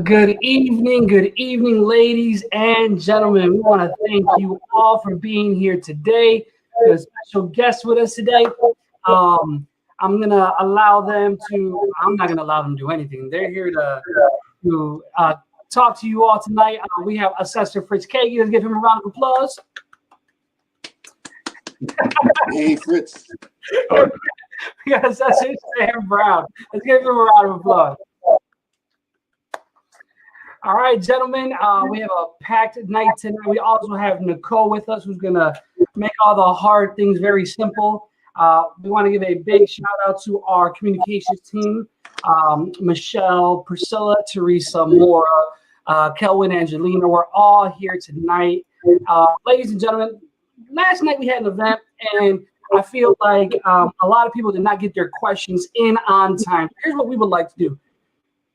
Good evening, ladies and gentlemen. We want to thank you all for being here today. We have a special guest with us today. Um, I'm gonna allow them to. I'm not gonna allow them to do anything. They're here to talk to you all tonight. We have Assessor Fritz Kaegi. Let's give him a round of applause. Hey, Fritz. We got Assessor Sam Brown. Let's give him a round of applause. All right, gentlemen, we have a packed night tonight. We also have Nicole with us, who's going to make all the hard things very simple. We want to give a big shout out to our communications team, Michelle, Priscilla, Teresa, Maura, Kelvin, Angelina. We're all here tonight. Ladies and gentlemen, last night we had an event, and I feel like a lot of people did not get their questions in on time. Here's what we would like to do.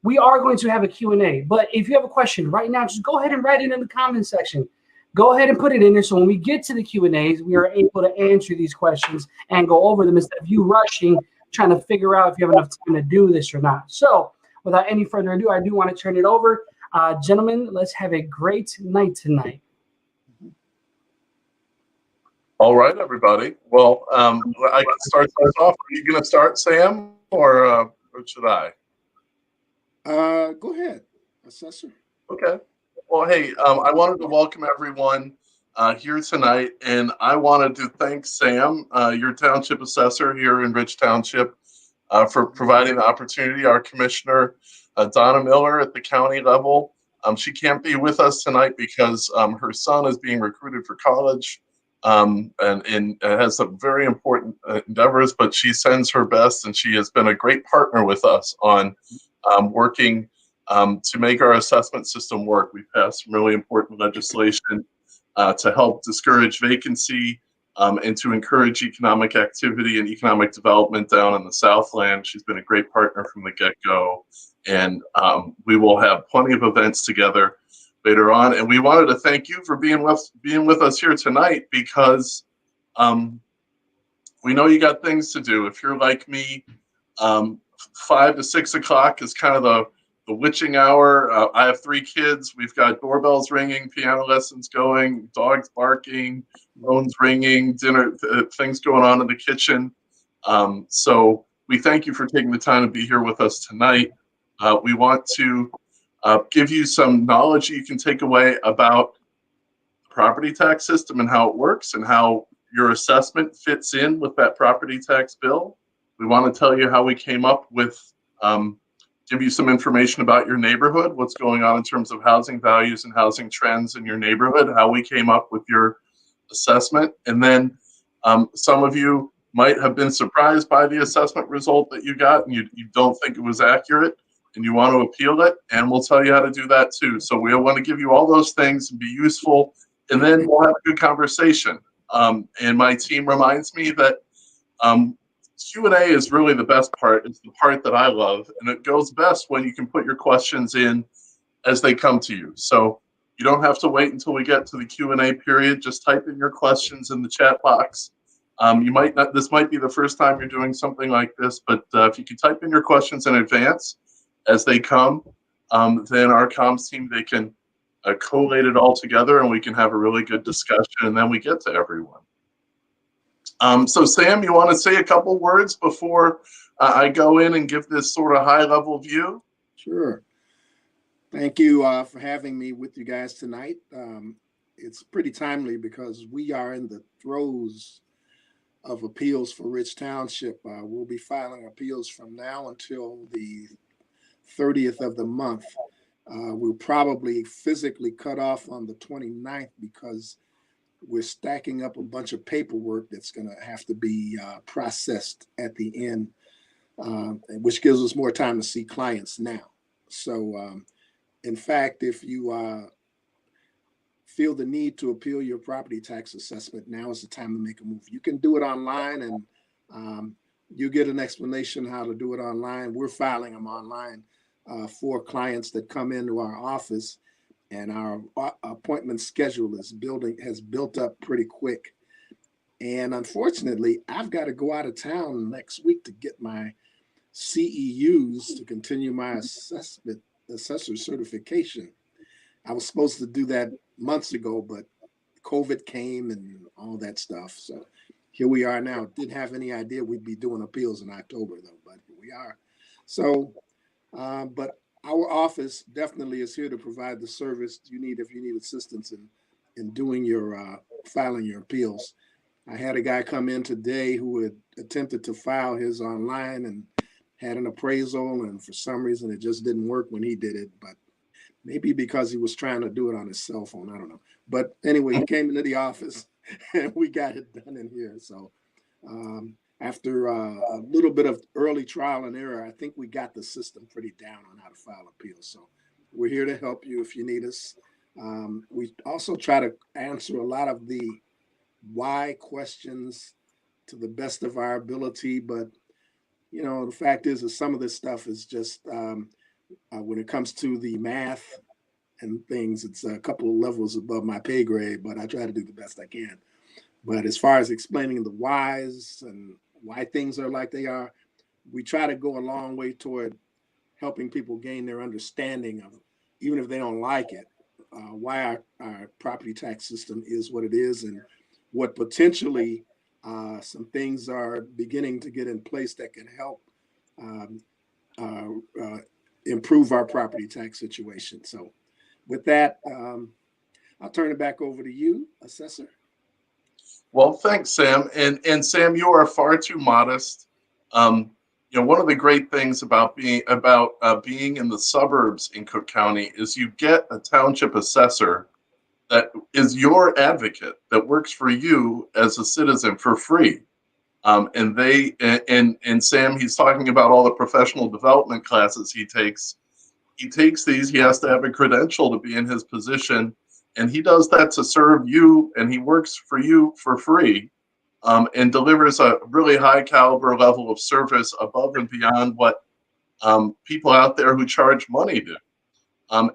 We are going to have a Q&A, but if you have a question right now, just go ahead and write it in the comment section. Go ahead and put it in there so when we get to the Q&As, we are able to answer these questions and go over them instead of you rushing, trying to figure out if you have enough time to do this or not. So without any further ado, I do want to turn it over. Gentlemen, let's have a great night tonight. All right, everybody. Well, I can start this off. Are you going to start, Sam, or should I? Go ahead, Assessor. Okay. Well, hey, I wanted to welcome everyone here tonight, and I wanted to thank Sam, your Township Assessor here in Rich Township, for providing the opportunity. Our Commissioner, Donna Miller at the county level, she can't be with us tonight because her son is being recruited for college and has some very important endeavors, but she sends her best, and she has been a great partner with us on working to make our assessment system work. We passed some really important legislation to help discourage vacancy and to encourage economic activity and economic development down in the Southland. She's been a great partner from the get-go, and we will have plenty of events together later on. And we wanted to thank you for being with us here tonight because we know you got things to do. If you're like me, 5 to 6 o'clock is kind of the witching hour. I have 3 kids. We've got doorbells ringing, piano lessons going, dogs barking, phones ringing, dinner, things going on in the kitchen. So we thank you for taking the time to be here with us tonight. We want to give you some knowledge you can take away about the property tax system and how it works and how your assessment fits in with that property tax bill. We want to tell you how we came up with, give you some information about your neighborhood, what's going on in terms of housing values and housing trends in your neighborhood, how we came up with your assessment. And then some of you might have been surprised by the assessment result that you got and you don't think it was accurate and you want to appeal it, and we'll tell you how to do that too. So we want to give you all those things and be useful, and then we'll have a good conversation. And my team reminds me that Q&A is really the best part. It's the part that I love, and it goes best when you can put your questions in as they come to you. So you don't have to wait until we get to the Q&A period. Just type in your questions in the chat box. You might not. This might be the first time you're doing something like this, but if you can type in your questions in advance as they come, then our comms team, they can collate it all together, and we can have a really good discussion, and then we get to everyone. So Sam, you want to say a couple words before I go in and give this sort of high-level view? Sure. Thank you for having me with you guys tonight. It's pretty timely because we are in the throes of appeals for Rich Township. We'll be filing appeals from now until the 30th of the month. We'll probably physically cut off on the 29th because we're stacking up a bunch of paperwork that's going to have to be processed at the end, which gives us more time to see clients now. So, in fact, if you feel the need to appeal your property tax assessment, now is the time to make a move. You can do it online, and you get an explanation how to do it online. We're filing them online for clients that come into our office, and our appointment schedule has built up pretty quick. And unfortunately, I've got to go out of town next week to get my CEUs to continue my assessment assessor certification. I was supposed to do that months ago, but COVID came and all that stuff. So here we are now. Didn't have any idea we'd be doing appeals in October though, but here we are. So, but our office definitely is here to provide the service you need if you need assistance in doing your filing your appeals. I had a guy come in today who had attempted to file his online and had an appraisal, and for some reason it just didn't work when he did it, but maybe because he was trying to do it on his cell phone, I don't know. But anyway, he came into the office and we got it done in here. So after a little bit of early trial and error, I think we got the system pretty down on how to file appeals. So we're here to help you if you need us. We also try to answer a lot of the why questions to the best of our ability, but you know, the fact is that some of this stuff is just when it comes to the math and things, it's a couple of levels above my pay grade, but I try to do the best I can. But as far as explaining the whys and why things are like they are, we try to go a long way toward helping people gain their understanding of, even if they don't like it, why our property tax system is what it is, and what potentially some things are beginning to get in place that can help improve our property tax situation. So with that, I'll turn it back over to you, Assessor. Well, thanks, Sam. And Sam, you are far too modest. You know, one of the great things about being in the suburbs in Cook County is you get a township assessor that is your advocate, that works for you as a citizen for free. And Sam, he's talking about all the professional development classes he takes. He takes these, he has to have a credential to be in his position, and he does that to serve you, and he works for you for free, and delivers a really high caliber level of service above and beyond what people out there who charge money do.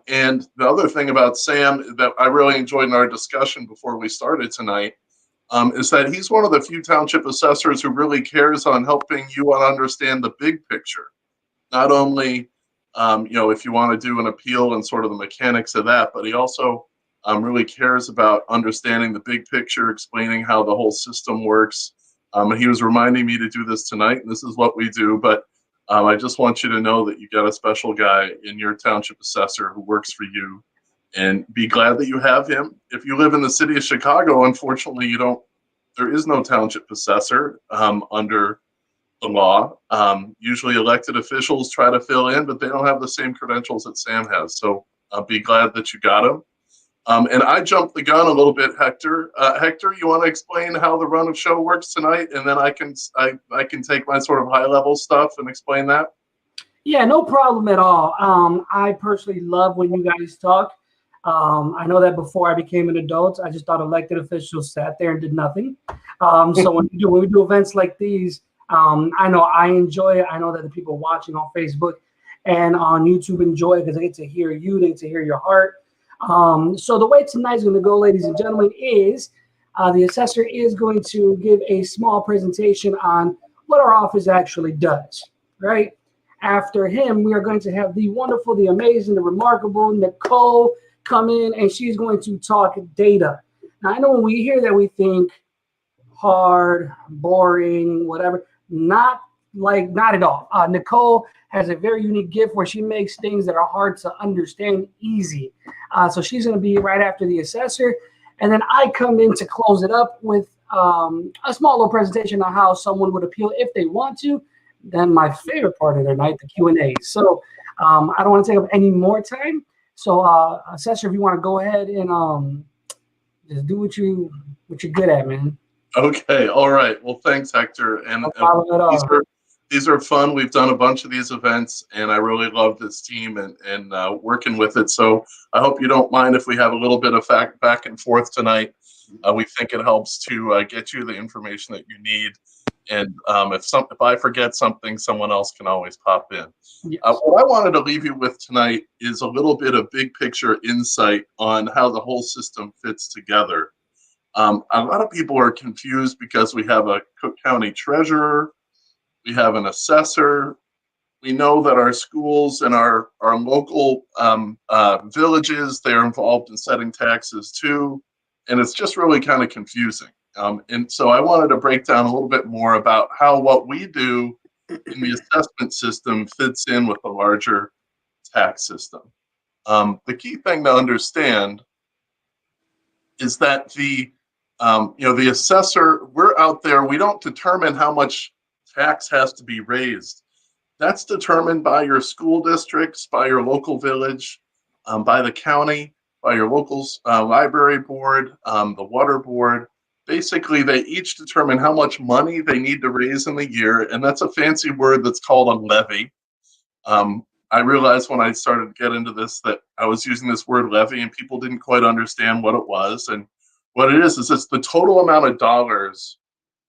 And the other thing about Sam that I really enjoyed in our discussion before we started tonight is that he's one of the few township assessors who really cares on helping you understand the big picture. Not only, you know, if you want to do an appeal and sort of the mechanics of that, but he also really cares about understanding the big picture, explaining how the whole system works. And he was reminding me to do this tonight, and this is what we do. But I just want you to know that you got a special guy in your township assessor who works for you, and be glad that you have him. If you live in the city of Chicago, unfortunately, there is no township assessor under the law. Usually elected officials try to fill in, but they don't have the same credentials that Sam has. So be glad that you got him. And I jumped the gun a little bit, Hector. Hector, you want to explain how the run of show works tonight, and then I can take my sort of high level stuff and explain that. Yeah, no problem at all. I personally love when you guys talk. I know that before I became an adult, I just thought elected officials sat there and did nothing. So when we do events like these, I know I enjoy it. I know that the people watching on Facebook and on YouTube enjoy it because they get to hear you, they get to hear your heart. So the way tonight's going to go, ladies and gentlemen, is the assessor is going to give a small presentation on what our office actually does, right? After him, we are going to have the wonderful, the amazing, the remarkable Nicole come in, and she's going to talk data. Now, I know when we hear that, we think hard, boring, whatever. Not at all. Nicole has a very unique gift where she makes things that are hard to understand easy. So she's going to be right after the assessor. And then I come in to close it up with a small little presentation on how someone would appeal if they want to. Then my favorite part of the night, the Q&A. So I don't want to take up any more time. So assessor, if you want to go ahead and just do what you're good at, man. Okay. All right. Well, thanks, Hector. And these are fun. We've done a bunch of these events, and I really love this team and working with it. So I hope you don't mind if we have a little bit of back and forth tonight. We think it helps to get you the information that you need. And if I forget something, someone else can always pop in. Yes. What I wanted to leave you with tonight is a little bit of big picture insight on how the whole system fits together. A lot of people are confused because we have a Cook County treasurer, we have an assessor, We know that our schools and our local villages, they're involved in setting taxes too. And it's just really kind of confusing. And so I wanted to break down a little bit more about how what we do in the assessment system fits in with the larger tax system. The key thing to understand is that the assessor, we're out there, we don't determine how much tax has to be raised. That's determined by your school districts, by your local village, by the county, by your local library board, the water board. Basically, they each determine how much money they need to raise in the year, and that's a fancy word that's called a levy. I realized when I started to get into this that I was using this word levy and people didn't quite understand what it was. And what it is it's the total amount of dollars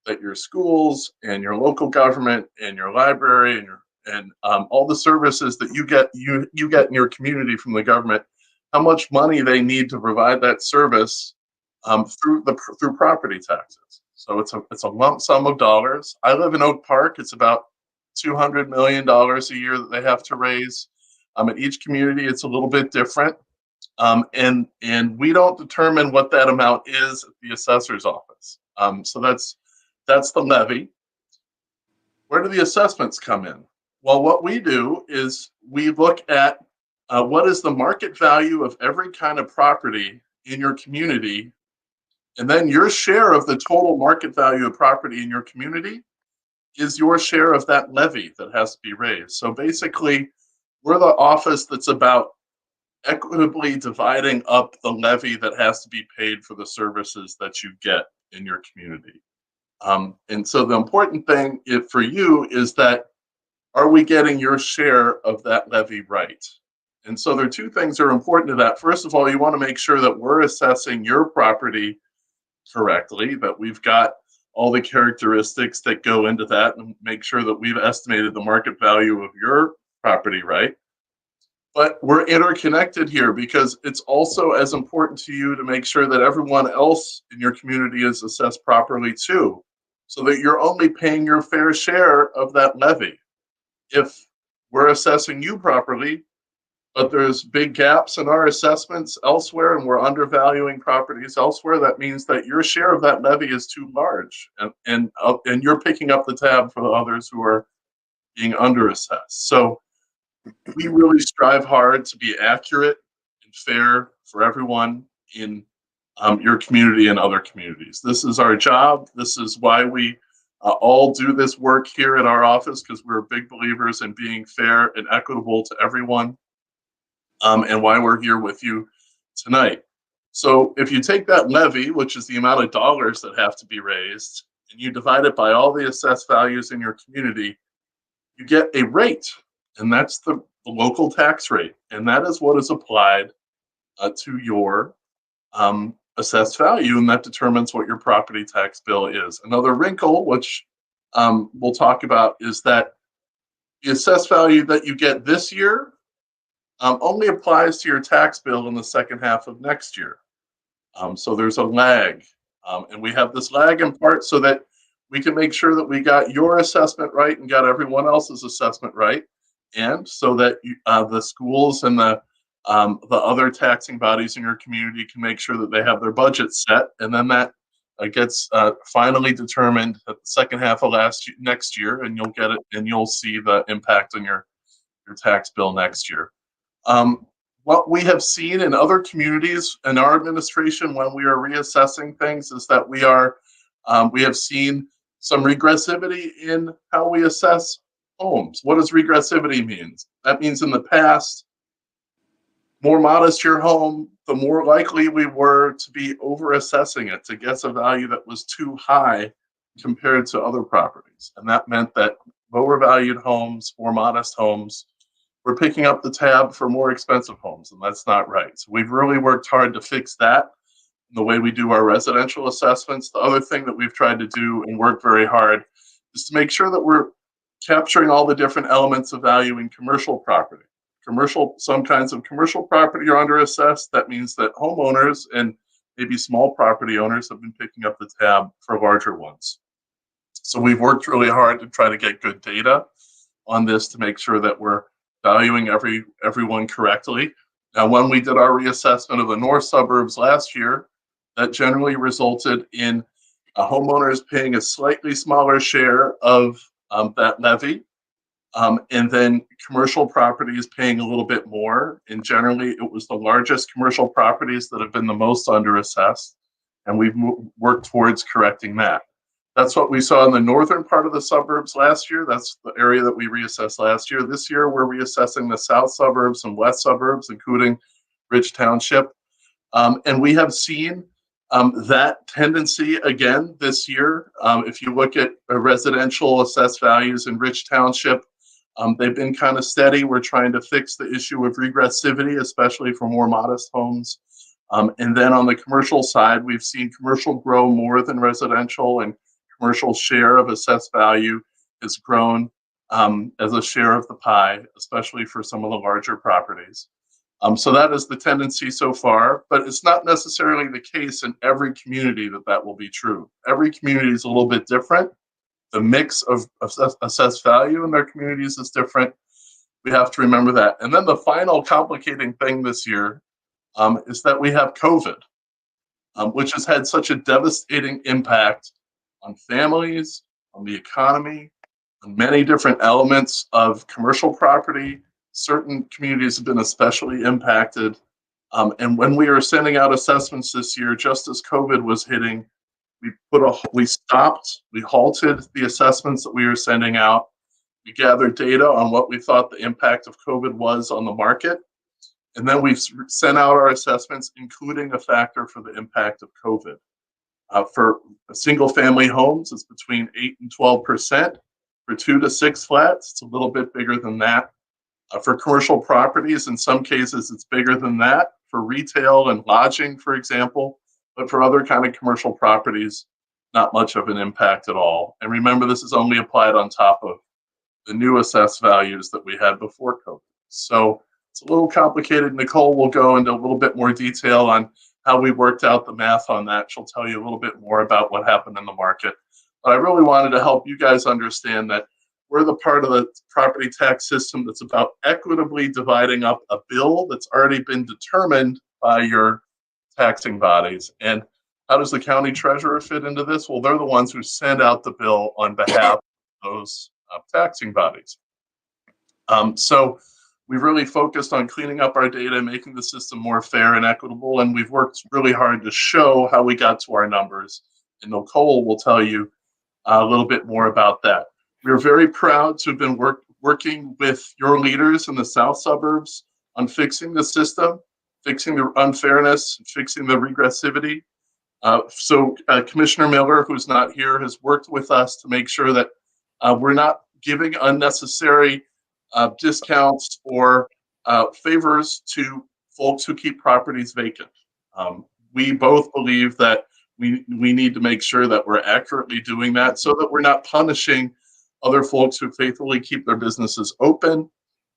that your schools and your local government and your library and all the services that you get in your community from the government, how much money they need to provide that service through property taxes. So it's a lump sum of dollars. I live in Oak Park. It's about $200 million a year that they have to raise. In each community, it's a little bit different. And we don't determine what that amount is at the assessor's office. So that's the levy. Where do the assessments come in? Well, what we do is we look at what is the market value of every kind of property in your community, and then your share of the total market value of property in your community is your share of that levy that has to be raised. So basically, we're the office that's about equitably dividing up the levy that has to be paid for the services that you get in your community. And so the important thing for you is that, are we getting your share of that levy right? And so there are two things that are important to that. First of all, you want to make sure that we're assessing your property correctly, that we've got all the characteristics that go into that, and make sure that we've estimated the market value of your property right. But we're interconnected here because it's also as important to you to make sure that everyone else in your community is assessed properly too, so that you're only paying your fair share of that levy. If we're assessing you properly, but there's big gaps in our assessments elsewhere and we're undervaluing properties elsewhere, that means that your share of that levy is too large, and you're picking up the tab for the others who are being underassessed. So we really strive hard to be accurate and fair for everyone in your community and other communities. This is our job. This is why we all do this work here at our office, because we're big believers in being fair and equitable to everyone, and why we're here with you tonight. So if you take that levy, which is the amount of dollars that have to be raised, and you divide it by all the assessed values in your community, you get a rate, and that's the local tax rate, and that is what is applied to your assessed value, and that determines what your property tax bill is. Another wrinkle, which we'll talk about, is that the assessed value that you get this year only applies to your tax bill in the second half of next year. So there's a lag, and we have this lag in part so that we can make sure that we got your assessment right and got everyone else's assessment right, and so that the schools and the other taxing bodies in your community can make sure that they have their budgets set, and then that gets finally determined at the second half of next year, and you'll get it, and you'll see the impact on your tax bill next year. What we have seen in other communities in our administration when we are reassessing things is that we have seen some regressivity in how we assess homes. What does regressivity mean? That means in the past, more modest your home, the more likely we were to be over-assessing it, to guess a value that was too high compared to other properties. And that meant that lower valued homes, more modest homes, we're picking up the tab for more expensive homes, and that's not right. So we've really worked hard to fix that in the way we do our residential assessments. The other thing that we've tried to do and work very hard is to make sure that we're capturing all the different elements of value in commercial property. Some kinds of commercial property are underassessed. That means that homeowners and maybe small property owners have been picking up the tab for larger ones. So we've worked really hard to try to get good data on this to make sure that we're valuing everyone correctly. Now, when we did our reassessment of the north suburbs last year, that generally resulted in homeowners paying a slightly smaller share of that levy, and then commercial properties paying a little bit more. And generally, it was the largest commercial properties that have been the most underassessed, and we've worked towards correcting that. That's what we saw in the northern part of the suburbs last year. That's the area that we reassessed last year. This year, we're reassessing the south suburbs and west suburbs, including Rich Township. And we have seen that tendency again this year. If you look at residential assessed values in Rich Township, they've been kind of steady. We're trying to fix the issue of regressivity, especially for more modest homes. And then on the commercial side, we've seen commercial grow more than residential, and commercial share of assessed value has grown as a share of the pie, especially for some of the larger properties. So that is the tendency so far, but it's not necessarily the case in every community that will be true. Every community is a little bit different. The mix of assessed value in their communities is different. We have to remember that. And then the final complicating thing this year is that we have COVID, which has had such a devastating impact on families, on the economy, on many different elements of commercial property. Certain communities have been especially impacted. And when we were sending out assessments this year, just as COVID was hitting, we stopped, we halted the assessments that we were sending out. We gathered data on what we thought the impact of COVID was on the market. And then we sent out our assessments, including a factor for the impact of COVID. For single family homes, it's between 8 and 12%. For 2 to 6 flats, it's a little bit bigger than that. For commercial properties, in some cases, it's bigger than that. For retail and lodging, for example, but for other kind of commercial properties, not much of an impact at all. And remember, this is only applied on top of the new assessed values that we had before COVID. So it's a little complicated. Nicole will go into a little bit more detail on how we worked out the math on that. She'll tell you a little bit more about what happened in the market. But I really wanted to help you guys understand that we're the part of the property tax system that's about equitably dividing up a bill that's already been determined by your taxing bodies. And how does the county treasurer fit into this? Well, they're the ones who send out the bill on behalf of those taxing bodies. So we've really focused on cleaning up our data, making the system more fair and equitable, and we've worked really hard to show how we got to our numbers. And Nicole will tell you a little bit more about that. We're very proud to have been working with your leaders in the south suburbs on fixing the system, fixing the unfairness, fixing the regressivity. So Commissioner Miller, who's not here, has worked with us to make sure that we're not giving unnecessary discounts or favors to folks who keep properties vacant. We both believe that we need to make sure that we're accurately doing that so that we're not punishing other folks who faithfully keep their businesses open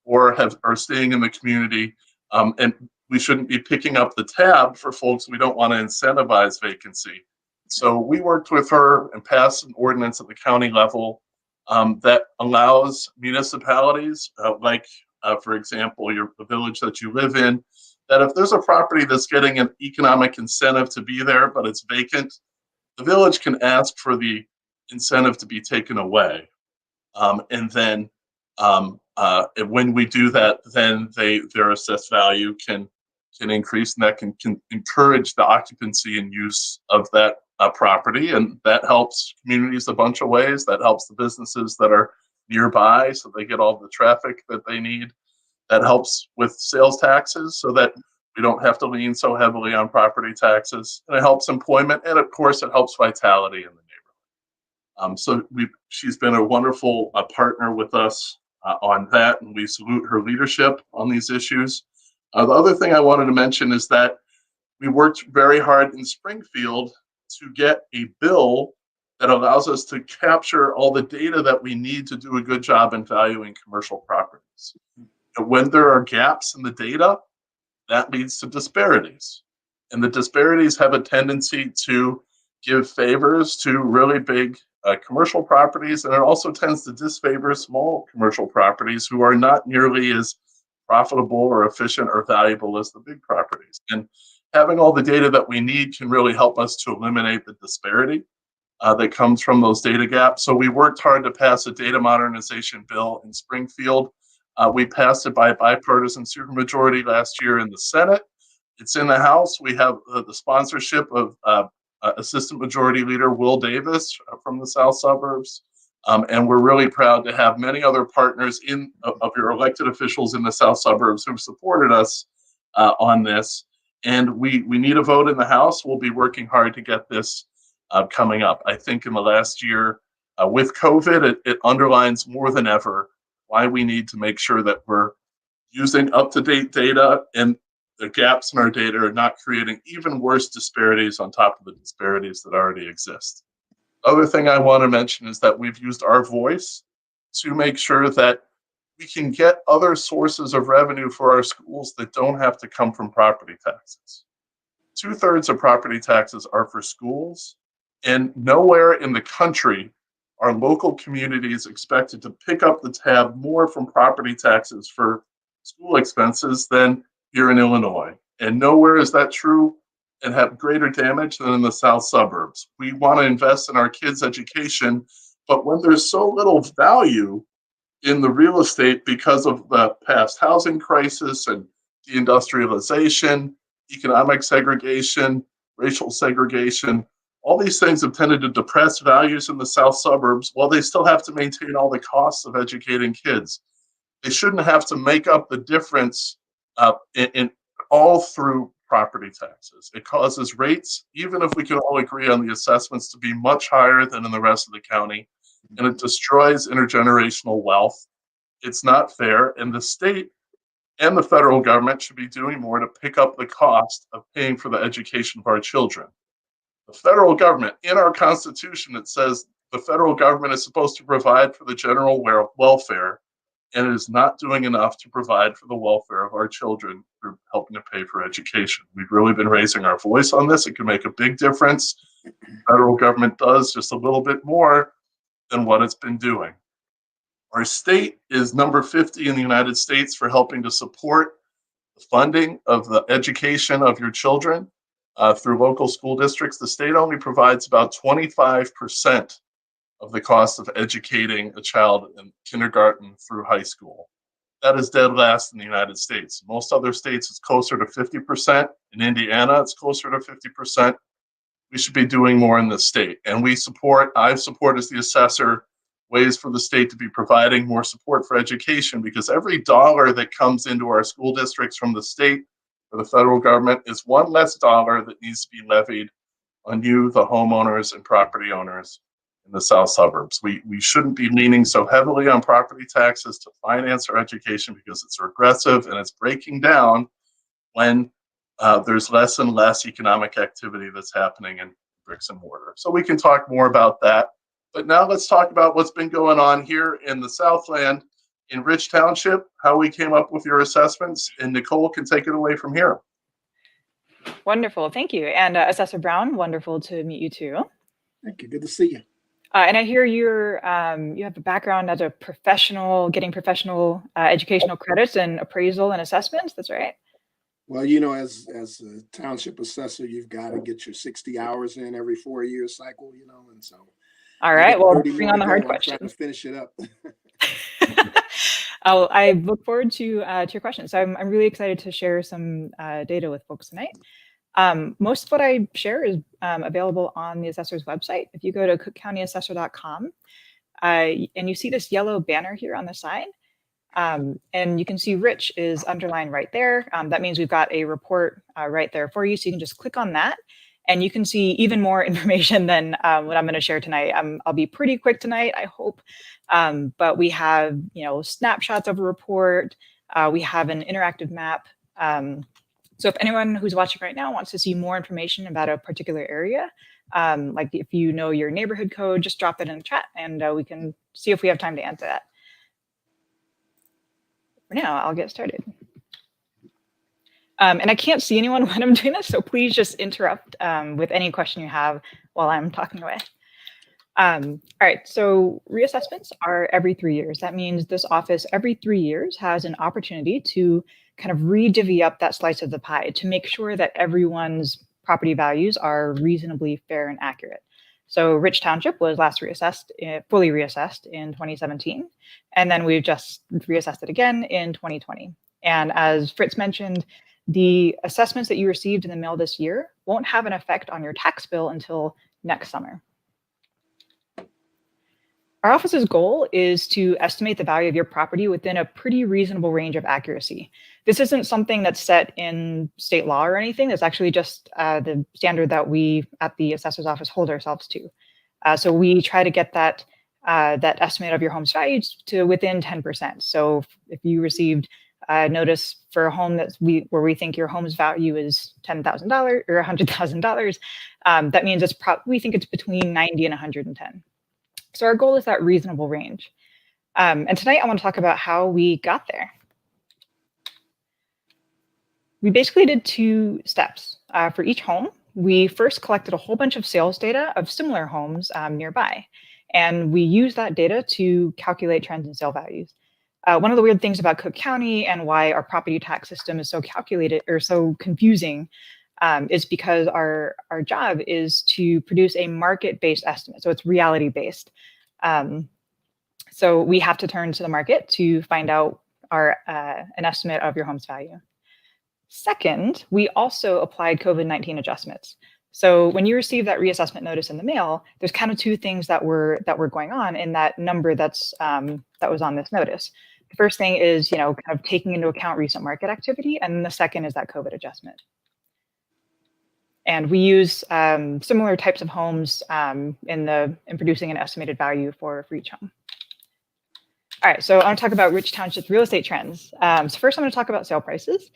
or are staying in the community. And we shouldn't be picking up the tab for folks we don't want to incentivize vacancy. So we worked with her and passed an ordinance at the county level that allows municipalities, for example, the village that you live in, that if there's a property that's getting an economic incentive to be there, but it's vacant, the village can ask for the incentive to be taken away. And then when we do that, then their assessed value can increase, and that can encourage the occupancy and use of that property. And that helps communities a bunch of ways. That helps the businesses that are nearby so they get all the traffic that they need. That helps with sales taxes so that we don't have to lean so heavily on property taxes. And it helps employment, and of course it helps vitality in the neighborhood. So she's been a wonderful partner with us on that, and we salute her leadership on these issues. The other thing I wanted to mention is that we worked very hard in Springfield to get a bill that allows us to capture all the data that we need to do a good job in valuing commercial properties. And when there are gaps in the data, that leads to disparities. And the disparities have a tendency to give favors to really big commercial properties, and it also tends to disfavor small commercial properties who are not nearly as profitable or efficient or valuable as the big properties. And having all the data that we need can really help us to eliminate the disparity that comes from those data gaps. So we worked hard to pass a data modernization bill in Springfield. We passed it by a bipartisan supermajority last year in the Senate. It's in the House. We have the sponsorship of Assistant Majority Leader Will Davis from the South Suburbs. And we're really proud to have many other partners of your elected officials in the South Suburbs who've supported us on this. And we need a vote in the House. We'll be working hard to get this coming up. I think in the last year with COVID, it underlines more than ever why we need to make sure that we're using up-to-date data and the gaps in our data are not creating even worse disparities on top of the disparities that already exist. Other thing I want to mention is that we've used our voice to make sure that we can get other sources of revenue for our schools that don't have to come from property taxes. 2/3 of property taxes are for schools, and nowhere in the country are local communities expected to pick up the tab more from property taxes for school expenses than here in Illinois. And nowhere is that true and have greater damage than in the South Suburbs. We want to invest in our kids' education, but when there's so little value in the real estate because of the past housing crisis and deindustrialization, economic segregation, racial segregation, all these things have tended to depress values in the South Suburbs while they still have to maintain all the costs of educating kids. They shouldn't have to make up the difference in all through property taxes. It causes rates, even if we can all agree on the assessments, to be much higher than in the rest of the county, and it destroys intergenerational wealth. It's not fair, and the state and the federal government should be doing more to pick up the cost of paying for the education of our children. The federal government, in our Constitution, it says the federal government is supposed to provide for the general welfare, and it is not doing enough to provide for the welfare of our children through helping to pay for education. We've really been raising our voice on this. It can make a big difference. The federal government does just a little bit more than what it's been doing. Our state is number 50 in the United States for helping to support the funding of the education of your children through local school districts. The state only provides about 25% of the cost of educating a child in kindergarten through high school. That is dead last in the United States. Most other states, it's closer to 50%. In Indiana, it's closer to 50%. We should be doing more in this state. And I support as the assessor ways for the state to be providing more support for education, because every dollar that comes into our school districts from the state or the federal government is one less dollar that needs to be levied on you, the homeowners and property owners in the South Suburbs. We shouldn't be leaning so heavily on property taxes to finance our education, because it's regressive and it's breaking down when there's less and less economic activity that's happening in bricks and mortar. So we can talk more about that. But now let's talk about what's been going on here in the Southland in Rich Township, how we came up with your assessments, and Nicole can take it away from here. Wonderful, thank you. And Assessor Brown, wonderful to meet you too. Thank you, good to see you. And I hear you have a background as a professional, getting professional educational credits and appraisal and assessments, that's right? Well, you know, as a township assessor, you've got to get your 60 hours in every 4-year cycle, you know, and so. All right, well, bring on the hard questions. Trying to finish it up. I look forward to your questions. So I'm really excited to share some data with folks tonight. Most of what I share is available on the assessor's website. If you go to cookcountyassessor.com and you see this yellow banner here on the side, and you can see Rich is underlined right there. That means we've got a report right there for you. So you can just click on that and you can see even more information than what I'm going to share tonight. I'll be pretty quick tonight, I hope. But we have, snapshots of a report. We have an interactive map. So if anyone who's watching right now wants to see more information about a particular area, like if you know your neighborhood code, just drop it in the chat and we can see if we have time to answer that. For now, I'll get started. And I can't see anyone when I'm doing this, so please just interrupt with any question you have while I'm talking away. All right, so reassessments are every 3 years. That means this office every 3 years has an opportunity to kind of re-divvy up that slice of the pie to make sure that everyone's property values are reasonably fair and accurate. So Rich Township was last reassessed, fully reassessed in 2017, and then we've just reassessed it again in 2020. And as Fritz mentioned, the assessments that you received in the mail this year won't have an effect on your tax bill until next summer. Our office's goal is to estimate the value of your property within a pretty reasonable range of accuracy. This isn't something that's set in state law or anything. It's actually just the standard that we at the assessor's office hold ourselves to. So we try to get that estimate of your home's value to within 10%. So if you received a notice for a home where we think your home's value is $10,000 or $100,000, that means we think it's between 90 and 110. So our goal is that reasonable range. And tonight I want to talk about how we got there. We basically did 2 steps. For each home, we first collected a whole bunch of sales data of similar homes nearby. And we used that data to calculate trends in sale values. One of the weird things about Cook County and why our property tax system is so so confusing is because our job is to produce a market-based estimate. So it's reality-based. So we have to turn to the market to find out an estimate of your home's value. Second, we also applied COVID-19 adjustments. So when you receive that reassessment notice in the mail, there's kind of 2 things that were going on in that number that was on this notice. The first thing is, kind of taking into account recent market activity, and the second is that COVID adjustment. And we use similar types of homes in producing an estimated value for each home. All right, so I want to talk about Rich Township's real estate trends. So first, I'm going to talk about sale prices.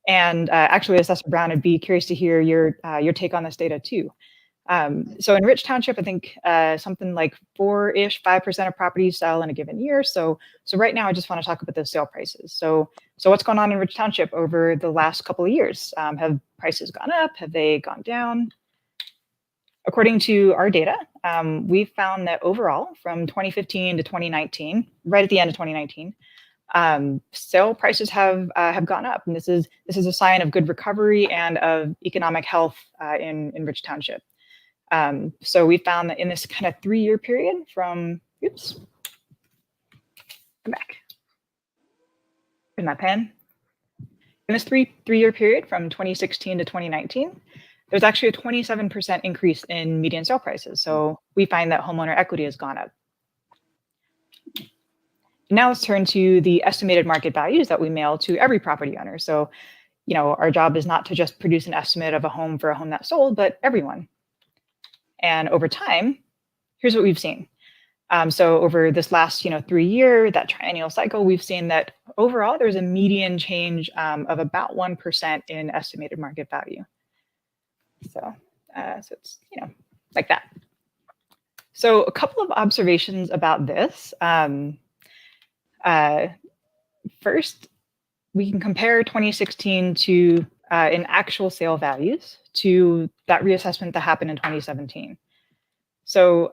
And actually, Assessor Brown, I'd be curious to hear your take on this data too. So in Rich Township, I think something like 5% of properties sell in a given year. So right now, I just want to talk about those sale prices. So what's going on in Rich Township over the last couple of years? Have prices gone up? Have they gone down? According to our data, we found that overall, from 2015 to 2019, right at the end of 2019, sale prices have gone up, and this is a sign of good recovery and of economic health in Rich Township. So we found that in this kind of 3-year period from, come back. Here's my pen. In this three-year period from 2016 to 2019, there's actually a 27% increase in median sale prices. So we find that homeowner equity has gone up. Now let's turn to the estimated market values that we mail to every property owner. So, our job is not to just produce an estimate of a home for a home that sold, but everyone. And over time, here's what we've seen. So over this last, 3-year, that triennial cycle, we've seen that overall there's a median change of about 1% in estimated market value. So it's, like that. So a couple of observations about this. First, we can compare 2016 to in actual sale values to that reassessment that happened in 2017. So,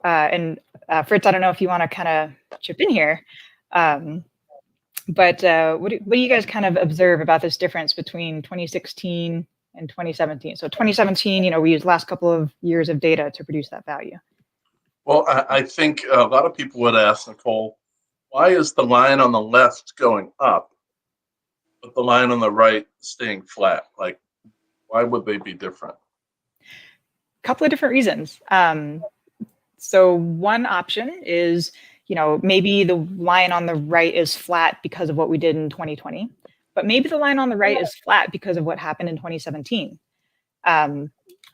Fritz, I don't know if you want to kind of chip in here, but what do you guys kind of observe about this difference between 2016 and 2017? So 2017, we used the last couple of years of data to produce that value. Well, I think a lot of people would ask, Nicole, why is the line on the left going up, but the line on the right staying flat? Like, why would they be different? A couple of different reasons. So one option is, maybe the line on the right is flat because of what we did in 2020, but maybe the line on the right is flat because of what happened in 2017.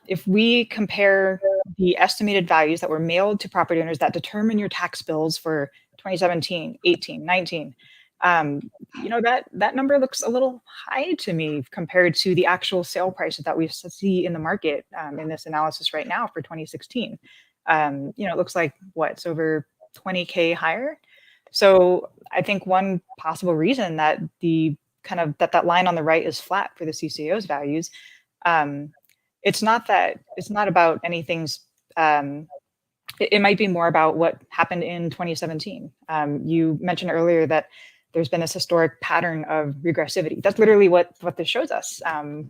If we compare the estimated values that were mailed to property owners that determine your tax bills for 2017, 18, 19, that number looks a little high to me compared to the actual sale prices that we see in the market in this analysis right now for 2016. It looks like it's over 20K higher. So I think one possible reason that that line on the right is flat for the CCO's values, it's not about anything it might be more about what happened in 2017. You mentioned earlier that there's been this historic pattern of regressivity. That's literally what this shows us.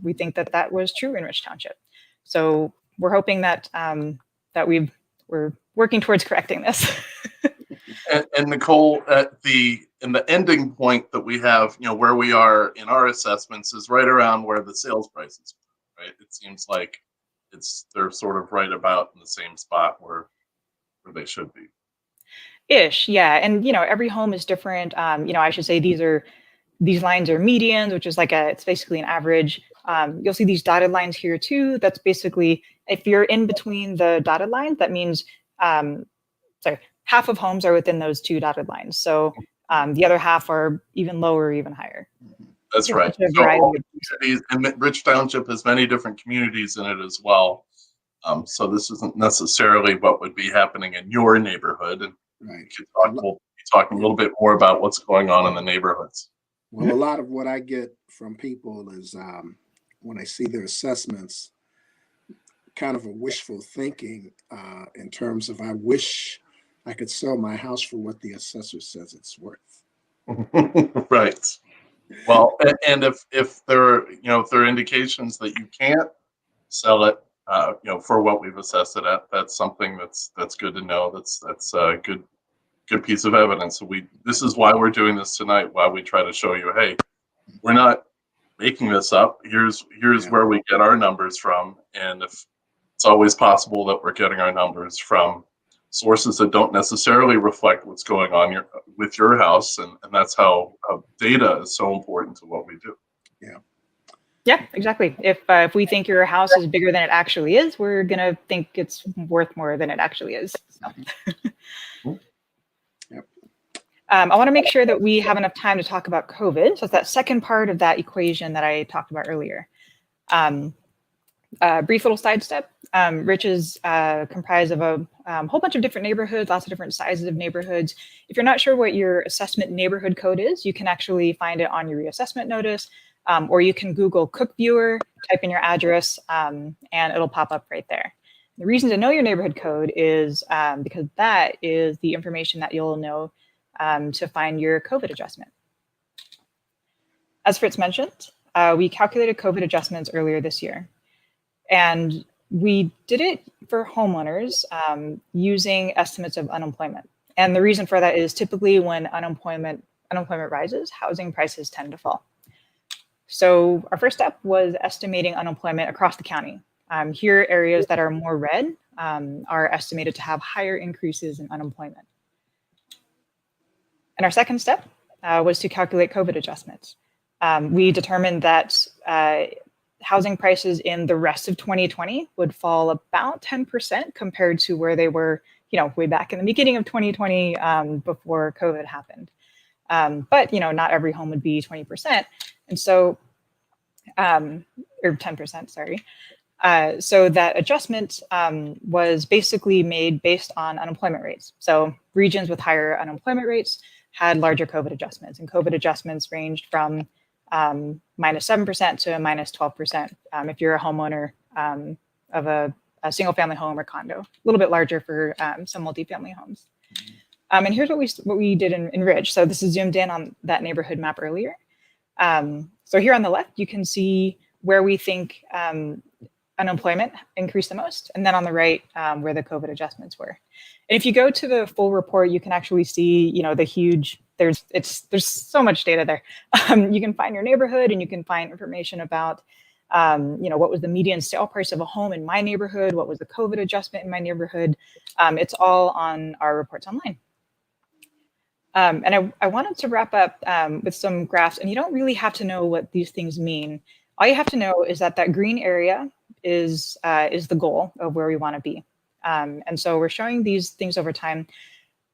We think that that was true in Rich Township. So we're hoping that we're working towards correcting this. And Nicole, in the ending point that we have, where we are in our assessments is right around where the sales prices are, right? It seems like they're sort of right about in the same spot where they should be. Ish, yeah. And every home is different. I should say these lines are medians, which is it's basically an average. You'll see these dotted lines here too. That's basically, if you're in between the dotted lines, that means half of homes are within those two dotted lines. So the other half are even lower, even higher. That's right. And Rich Township has many different communities in it as well. So this isn't necessarily what would be happening in your neighborhood. And we'll be talking a little bit more about what's going on in the neighborhoods. Well, a lot of what I get from people is when I see their assessments, kind of a wishful thinking in terms of, I wish I could sell my house for what the assessor says it's worth. Right. Well, and if there are indications that you can't sell it, for what we've assessed it at, that's something that's good to know. That's a good piece of evidence. So this is why we're doing this tonight. Why we try to show you, hey, we're not making this up. Here's where we get our numbers from, and if it's always possible that we're getting our numbers from sources that don't necessarily reflect what's going on with your house, and that's how data is so important to what we do. Yeah, exactly. If we think your house is bigger than it actually is, we're gonna think it's worth more than it actually is. So. I want to make sure that we have enough time to talk about COVID. So it's that second part of that equation that I talked about earlier. Brief little sidestep. Rich is comprised of a whole bunch of different neighborhoods, lots of different sizes of neighborhoods. If you're not sure what your assessment neighborhood code is, you can actually find it on your reassessment notice, or you can Google Cook Viewer, type in your address, and it'll pop up right there. The reason to know your neighborhood code is because that is the information that you'll know to find your COVID adjustment. As Fritz mentioned, we calculated COVID adjustments earlier this year. And we did it for homeowners using estimates of unemployment. And the reason for that is typically when unemployment rises, housing prices tend to fall. So our first step was estimating unemployment across the county. Here, areas that are more red are estimated to have higher increases in unemployment. And our second step was to calculate COVID adjustments. We determined that housing prices in the rest of 2020 would fall about 10% compared to where they were, way back in the beginning of 2020 before COVID happened. But, not every home would be 20%. And so, or 10%, sorry. So that adjustment was basically made based on unemployment rates. So regions with higher unemployment rates had larger COVID adjustments, and COVID adjustments ranged from -7% to -12% if you're a homeowner of a single family home or condo, a little bit larger for some multifamily homes. And here's what we did in Ridge. So this is zoomed in on that neighborhood map earlier. So here on the left, you can see where we think unemployment increased the most, and then on the right, where the COVID adjustments were. And if you go to the full report, you can actually see, the huge, there's so much data there. You can find your neighborhood, and you can find information about, what was the median sale price of a home in my neighborhood, what was the COVID adjustment in my neighborhood. It's all on our reports online. And I wanted to wrap up with some graphs, and you don't really have to know what these things mean. All you have to know is that green area is the goal of where we want to be. And so we're showing these things over time.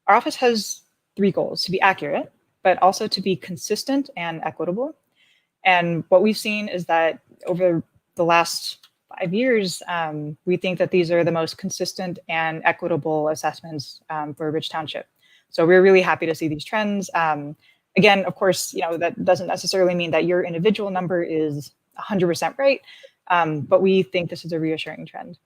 Our office has 3 goals: to be accurate, but also to be consistent and equitable. And what we've seen is that over the last 5 years, we think that these are the most consistent and equitable assessments for Rich Township. So we're really happy to see these trends. Again, of course, that doesn't necessarily mean that your individual number is 100% right, but we think this is a reassuring trend.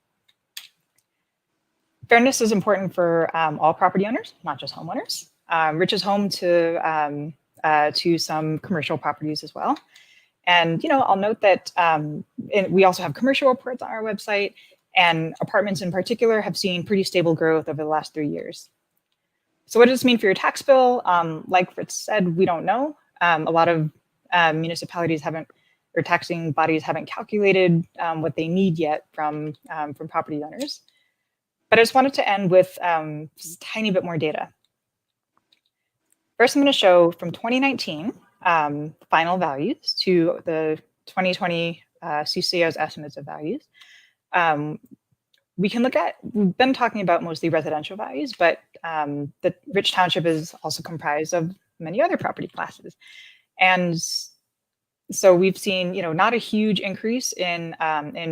Fairness is important for all property owners, not just homeowners. Rich is home to some commercial properties as well. And, I'll note that we also have commercial reports on our website, and apartments in particular have seen pretty stable growth over the last 3 years. So what does this mean for your tax bill? Like Fritz said, we don't know. A lot of municipalities or taxing bodies haven't calculated what they need yet from property owners. But I just wanted to end with just a tiny bit more data. First, I'm going to show from 2019 final values to the 2020 CCO's estimates of values. We've been talking about mostly residential values, but the Rich Township is also comprised of many other property classes. And so we've seen, not a huge increase in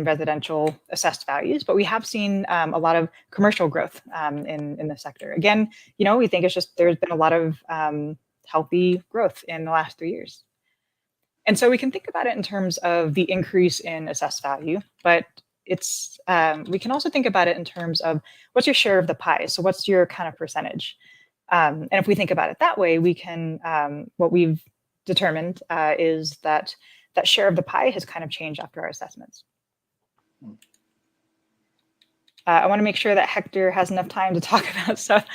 residential assessed values, but we have seen a lot of commercial growth in the sector. Again, we think it's just there's been a lot of healthy growth in the last 3 years. And so we can think about it in terms of the increase in assessed value, but we can also think about it in terms of what's your share of the pie. So what's your kind of percentage? And if we think about it that way, we can, what we've determined is that share of the pie has kind of changed after our assessments. I want to make sure that Hector has enough time to talk about stuff.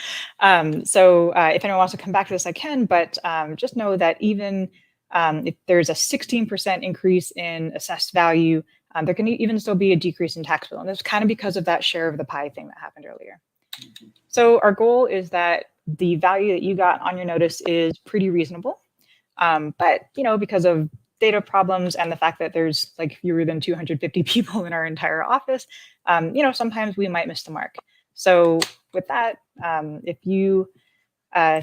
So if anyone wants to come back to this, I can, but just know that even if there's a 16% increase in assessed value, there can even still be a decrease in tax bill. And it's kind of because of that share of the pie thing that happened earlier. So our goal is that the value that you got on your notice is pretty reasonable. But, because of data problems and the fact that there's like fewer than 250 people in our entire office, sometimes we might miss the mark. So with that, if you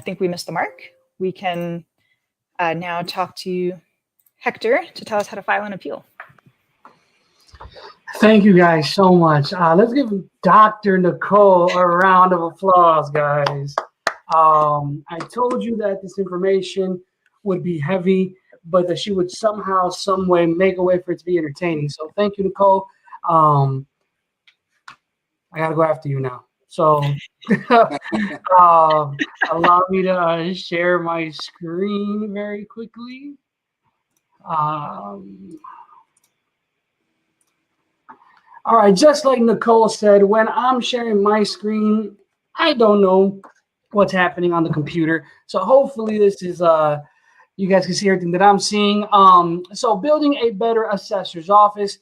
think we missed the mark, we can now talk to Hector to tell us how to file an appeal. Thank you guys so much. Let's give Dr. Nicole a round of applause, guys. I told you that this information would be heavy, but that she would somehow, some way make a way for it to be entertaining. So thank you, Nicole. I gotta go after you now. So allow me to share my screen very quickly. All right, just like Nicole said, when I'm sharing my screen, I don't know what's happening on the computer. So hopefully this is you guys can see everything that I'm seeing. So building a better assessor's office,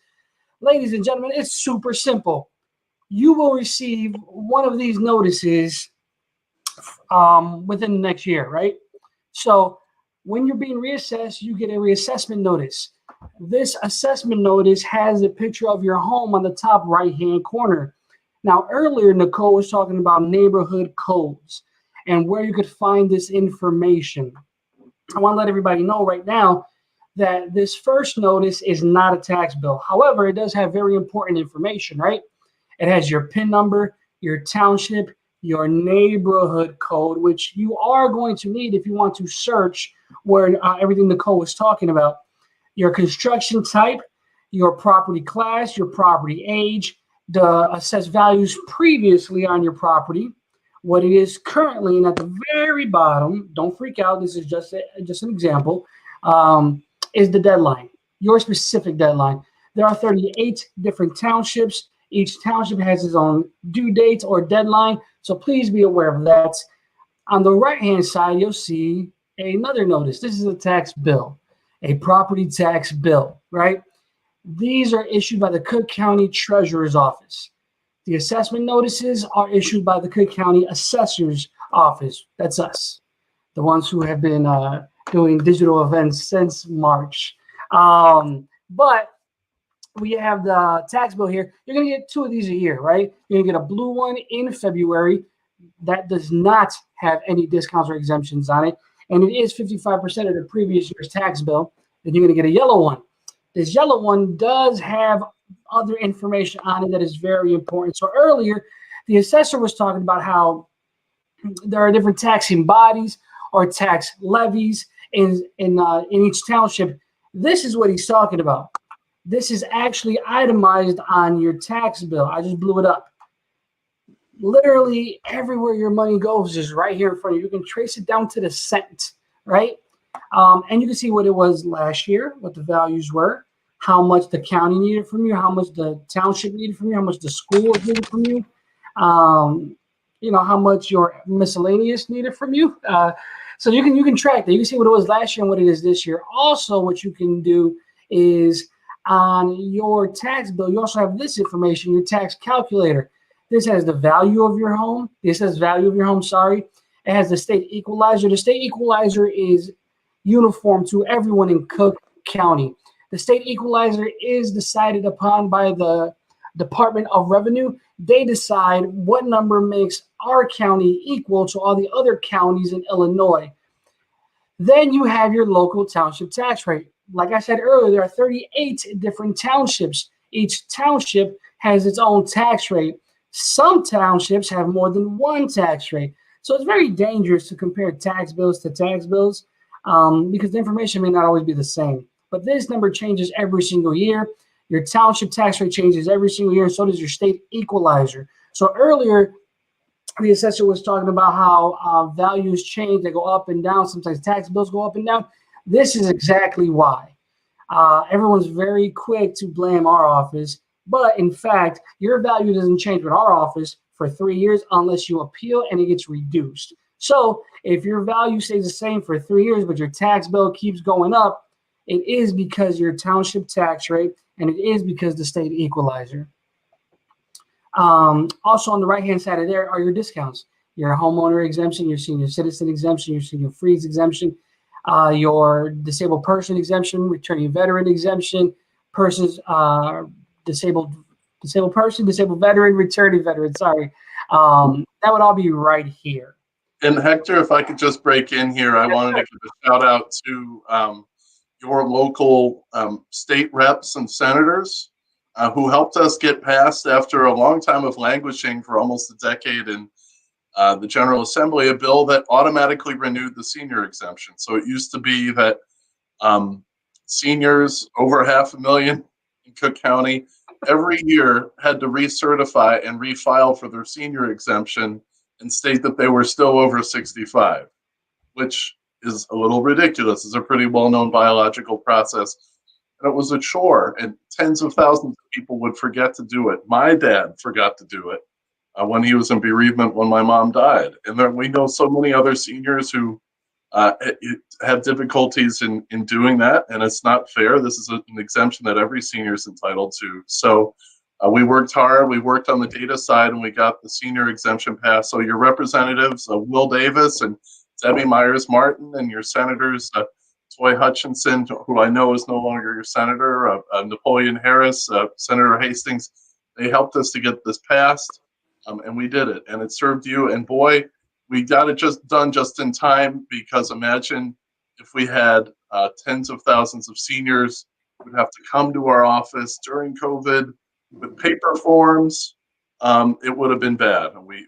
ladies and gentlemen, it's super simple. You will receive one of these notices within the next year, right? So when you're being reassessed, you get a reassessment notice. This assessment notice has a picture of your home on the top right-hand corner. Now, earlier, Nicole was talking about neighborhood codes and where you could find this information. I want to let everybody know right now that this first notice is not a tax bill. However, it does have very important information, right? It has your PIN number, your township, your neighborhood code, which you are going to need if you want to search where everything Nicole was talking about. Your construction type, your property class, your property age, the assessed values previously on your property, what it is currently, and at the very bottom, don't freak out, this is just an example, is the deadline, your specific deadline. There are 38 different townships. Each township has its own due date or deadline, so please be aware of that. On the right-hand side, you'll see another notice. This is a tax bill, a property tax bill, right? These are issued by the Cook County Treasurer's Office. The assessment notices are issued by the Cook County Assessor's Office. That's us, the ones who have been doing digital events since March. But we have the tax bill here. You're going to get 2 of these a year, right? You're going to get a blue one in February that does not have any discounts or exemptions on it, and it is 55% of the previous year's tax bill. Then you're going to get a yellow one. This yellow one does have other information on it that is very important. So earlier, the assessor was talking about how there are different taxing bodies or tax levies in each township. This is what he's talking about. This is actually itemized on your tax bill. I just blew it up. literally everywhere your money goes is right here in front of you. You can trace it down to the cent, right? And you can see what it was last year, what the values were, how much the county needed from you, how much the township needed from you, how much the school needed from you, how much your miscellaneous needed from you. So you can track that. You can see what it was last year and what it is this year. Also, what you can do is on your tax bill, you also have this information, your tax calculator. This has the value of your home. This has value of your home, sorry. It has the state equalizer. The state equalizer is uniform to everyone in Cook County. The state equalizer is decided upon by the Department of Revenue. They decide what number makes our county equal to all the other counties in Illinois. Then you have your local township tax rate. Like I said earlier, there are 38 different townships. Each township has its own tax rate. Some townships have more than one tax rate. So it's very dangerous to compare tax bills to tax bills because the information may not always be the same. But this number changes every single year. Your township tax rate changes every single year, and so does your state equalizer. So earlier, the assessor was talking about how values change. They go up and down. Sometimes tax bills go up and down. This is exactly why. Everyone's very quick to blame our office. But in fact, your value doesn't change with our office for 3 years unless you appeal and it gets reduced. So if your value stays the same for 3 years, but your tax bill keeps going up, it is because your township tax rate and it is because the state equalizer. Also on the right-hand side of there are your discounts. Your homeowner exemption, your senior citizen exemption, your senior freeze exemption, your disabled person exemption, returning veteran exemption, persons disabled person, disabled veteran, returning veteran, sorry. That would all be right here. And Hector, if I could just break in here, I wanted to give a shout out to your local state reps and senators who helped us get passed after a long time of languishing for almost a decade in the General Assembly, a bill that automatically renewed the senior exemption. So it used to be that seniors over 500,000 in Cook County every year had to recertify and refile for their senior exemption and state that they were still over 65, which is a little ridiculous. It's a pretty well-known biological process. And it was a chore, and tens of thousands of people would forget to do it. My dad forgot to do it when he was in bereavement when my mom died. And then we know so many other seniors who have difficulties in doing that, and it's not fair. This is an exemption that every senior is entitled to. So we worked hard. We worked on the data side, and we got the senior exemption passed. So your representatives, Will Davis and Debbie Myers-Martin, and your senators, Toy Hutchinson, who I know is no longer your senator, Napoleon Harris, Senator Hastings, they helped us to get this passed, and we did it. And it served you. And boy, we got it done just in time, because imagine if we had tens of thousands of seniors who would have to come to our office during COVID with paper forms. It would have been bad. And we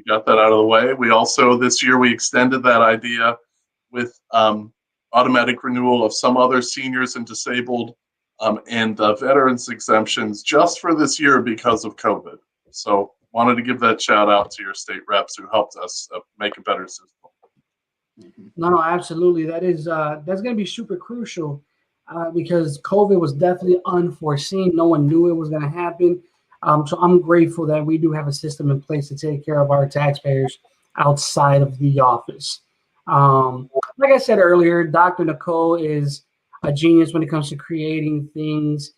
got that out of the way. We also, this year, we extended that idea with automatic renewal of some other seniors and disabled and veterans exemptions just for this year because of COVID. So wanted to give that shout out to your state reps who helped us make a better system. No, absolutely. That is that's going to be super crucial because COVID was definitely unforeseen. No one knew it was going to happen. So I'm grateful that we do have a system in place to take care of our taxpayers outside of the office. Like I said earlier, Dr. Nicole is a genius when it comes to creating things,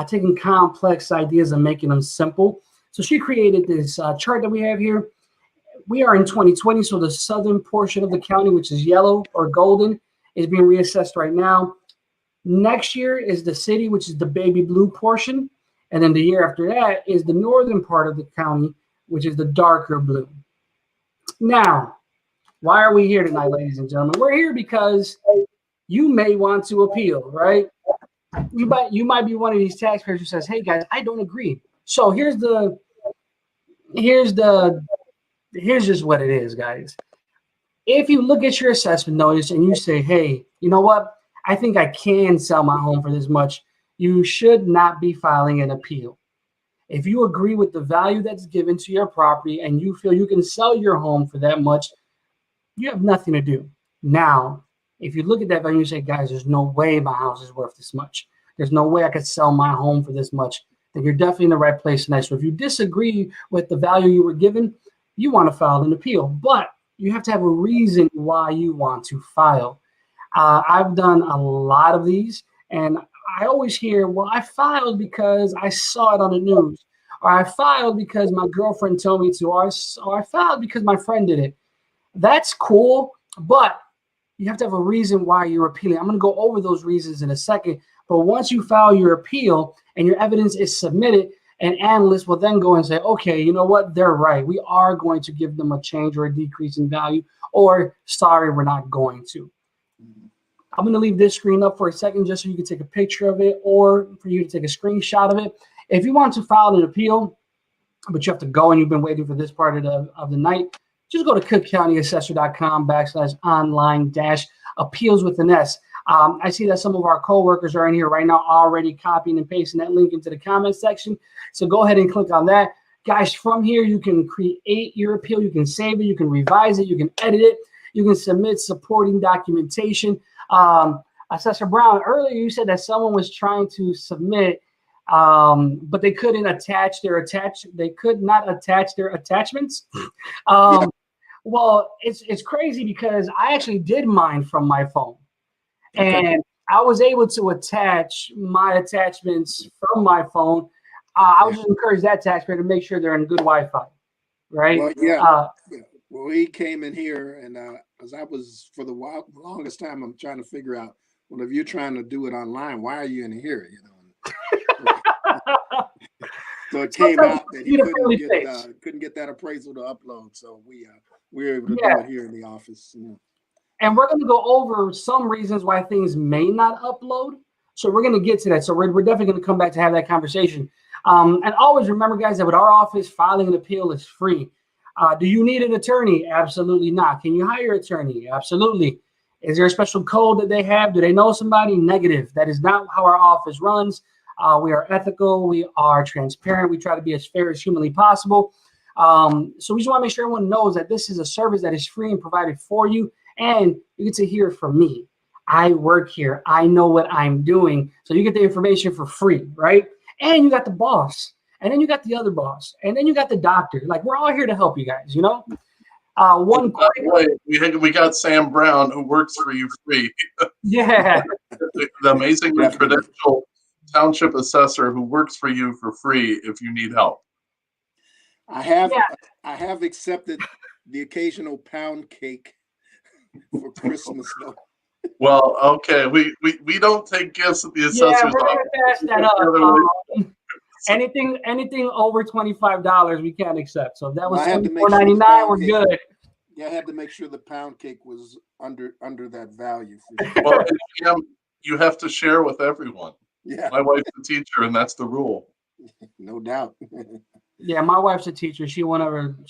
taking complex ideas and making them simple. So she created this chart that we have here. We are in 2020, so the southern portion of the county, which is yellow or golden, is being reassessed right now. Next year is the city, which is the baby blue portion. And then the year after that is the northern part of the county, which is the darker blue. Now, why are we here tonight, ladies and gentlemen? We're here because you may want to appeal, right? You might be one of these taxpayers who says, hey, guys, I don't agree. So here's just what it is, guys. If you look at your assessment notice and you say, hey, you know what? I think I can sell my home for this much. You should not be filing an appeal. If you agree with the value that's given to your property and you feel you can sell your home for that much, you have nothing to do. Now, if you look at that value and you say, guys, there's no way my house is worth this much. There's no way I could sell my home for this much. Then you're definitely in the right place tonight. So if you disagree with the value you were given, you want to file an appeal. But you have to have a reason why you want to file. I've done a lot of these, and I always hear, well, I filed because I saw it on the news, or I filed because my girlfriend told me to, or I filed because my friend did it. That's cool, but you have to have a reason why you're appealing. I'm going to go over those reasons in a second, but once you file your appeal and your evidence is submitted, an analyst will then go and say, okay, you know what? They're right. We are going to give them a change or a decrease in value, or sorry, we're not going to. I'm going to leave this screen up for a second just so you can take a picture of it or for you to take a screenshot of it. If you want to file an appeal, but you have to go and you've been waiting for this part of the night, just go to cookcountyassessor.com/online-appeals with an S. I see that some of our coworkers are in here right now already copying and pasting that link into the comment section. So go ahead and click on that. Guys, from here, you can create your appeal. You can save it. You can revise it. You can edit it. You can submit supporting documentation. Assessor Brown, earlier you said that someone was trying to submit, but they couldn't attach their they could not attach their attachments. Yeah. Well, it's crazy because I actually did mine from my phone. Okay. And I was able to attach my attachments from my phone. I would just encourage that taxpayer to make sure they're in good Wi-Fi, right? Well, yeah. Well, he came in here, and because I was for the longest time, I'm trying to figure out, well, if you're trying to do it online, why are you in here? You know. So it came out that he couldn't get that appraisal to upload. So we were able to do it here in the office. Yeah. And we're going to go over some reasons why things may not upload. So we're going to get to that. So we're definitely going to come back to have that conversation. And always remember, guys, that with our office, filing an appeal is free. Do you need an attorney? Absolutely not. Can you hire an attorney? Absolutely. Is there a special code that they have? Do they know somebody? Negative. That is not how our office runs. We are ethical. We are transparent. We try to be as fair as humanly possible. So we just want to make sure everyone knows that this is a service that is free and provided for you. And you get to hear from me. I work here. I know what I'm doing. So you get the information for free, right? And you got the boss. And then you got the other boss. And then you got the doctor. Like, we're all here to help you guys, you know? We got Sam Brown, who works for you free. Yeah. The amazingly credentialed Township Assessor who works for you for free if you need help. I have accepted the occasional pound cake for Christmas, though. Well, okay, we don't take gifts at the assessor's we're gonna pass that up. Anything over $25 we can't accept. So if that was $24.99, we're good. Yeah, I had to make sure the pound cake was under that value. Well, you have to share with everyone. Yeah, my wife's a teacher, and that's the rule. No doubt. Yeah, my wife's a teacher. She won't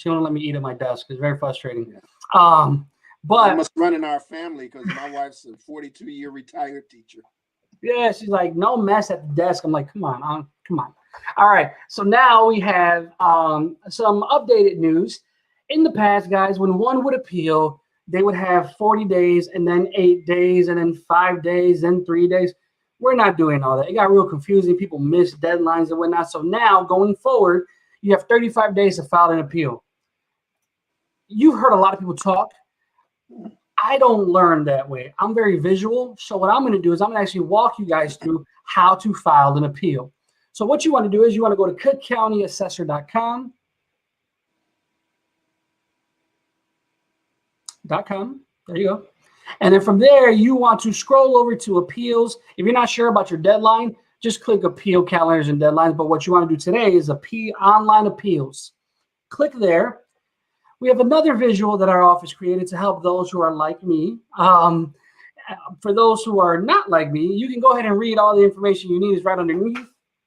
let me eat at my desk. It's very frustrating. Yeah. But I must run in our family because my wife's a 42-year retired teacher. Yeah, she's like, no mess at the desk. I'm like, come on. All right. So now we have some updated news. In the past, guys, when one would appeal, they would have 40 days and then 8 days and then 5 days, then 3 days. We're not doing all that. It got real confusing. People missed deadlines and whatnot. So now going forward, you have 35 days to file an appeal. You've heard a lot of people talk. I don't learn that way. I'm very visual. So what I'm going to do is I'm going to actually walk you guys through how to file an appeal. So what you want to do is you want to go to cookcountyassessor.com. There you go. And then from there, you want to scroll over to appeals. If you're not sure about your deadline, just click appeal calendars and deadlines. But what you want to do today is online appeals. Click there. We have another visual that our office created to help those who are like me. For those who are not like me, you can go ahead and read all the information you need. Is right underneath.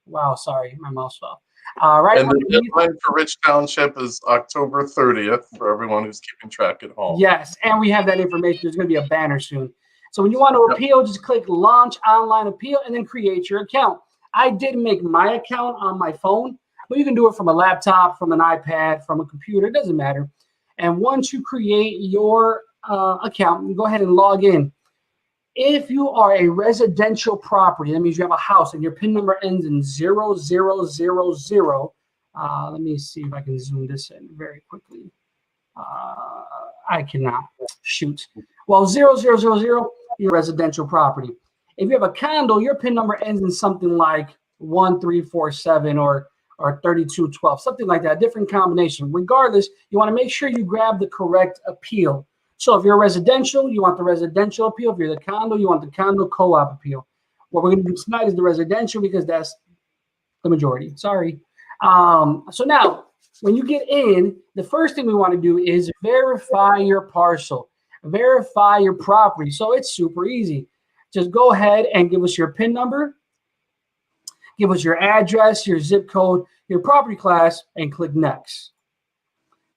Wow, sorry, my mouse fell. Right. And the deadline for Rich Township is October 30th for everyone who's keeping track at home. Yes, and we have that information. There's going to be a banner soon. So when you want to appeal, just click Launch Online Appeal and then create your account. I did make my account on my phone. but you can do it from a laptop, from an iPad, from a computer, it doesn't matter. And once you create your account, you go ahead and log in. If you are a residential property, that means you have a house and your PIN number ends in 0000. Let me see if I can zoom this in very quickly. I cannot. Shoot. Well, 0000, your residential property. If you have a condo, your PIN number ends in something like 1347 or 3212, something like that, a different combination. Regardless, you want to make sure you grab the correct appeal. So if you're a residential, you want the residential appeal. If you're the condo, you want the condo co-op appeal. What we're going to do tonight is the residential because that's the majority. Sorry. So now, when you get in, the first thing we want to do is verify your parcel, verify your property. So it's super easy. Just go ahead and give us your PIN number, give us your address, your zip code, your property class, and click next.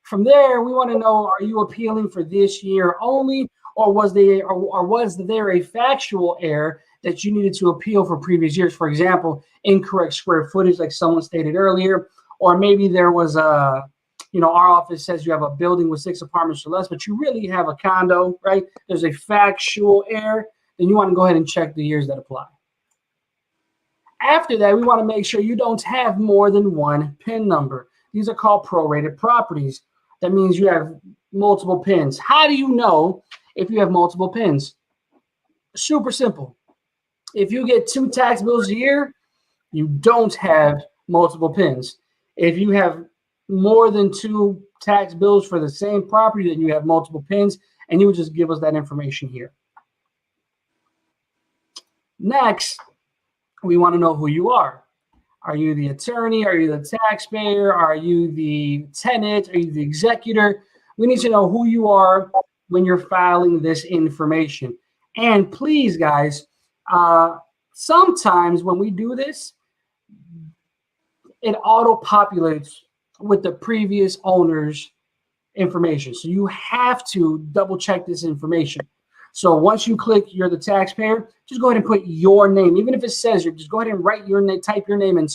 From there, we want to know, are you appealing for this year only, or was there a factual error that you needed to appeal for previous years? For example, incorrect square footage, like someone stated earlier, or maybe there was our office says you have a building with 6 apartments or less, but you really have a condo, right? There's a factual error. Then you want to go ahead and check the years that apply. After that, we want to make sure you don't have more than one PIN number. These are called prorated properties. That means you have multiple PINs. How do you know if you have multiple PINs? Super simple. If you get 2 tax bills a year, you don't have multiple PINs. If you have more than 2 tax bills for the same property, then you have multiple PINs, and you would just give us that information here. Next, we want to know who you are. Are you the attorney? Are you the taxpayer? Are you the tenant? Are you the executor? We need to know who you are when you're filing this information. And please, guys, sometimes when we do this, it auto-populates with the previous owner's information. So you have to double check this information. So once you click you're the taxpayer, just go ahead and put your name. Even if it says just go ahead and write your name, type your name in,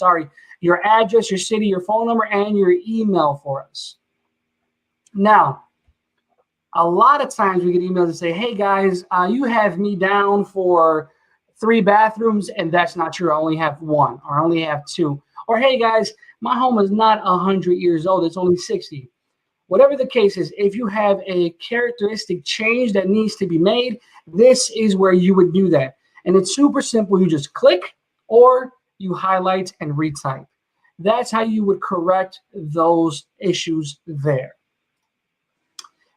your address, your city, your phone number, and your email for us. Now, a lot of times we get emails that say, hey guys, you have me down for 3 bathrooms, and that's not true. I only have 1, or I only have 2. Or hey guys, my home is not 100 years old, it's only 60. Whatever the case is, if you have a characteristic change that needs to be made, this is where you would do that. And it's super simple. You just click or you highlight and retype. That's how you would correct those issues there.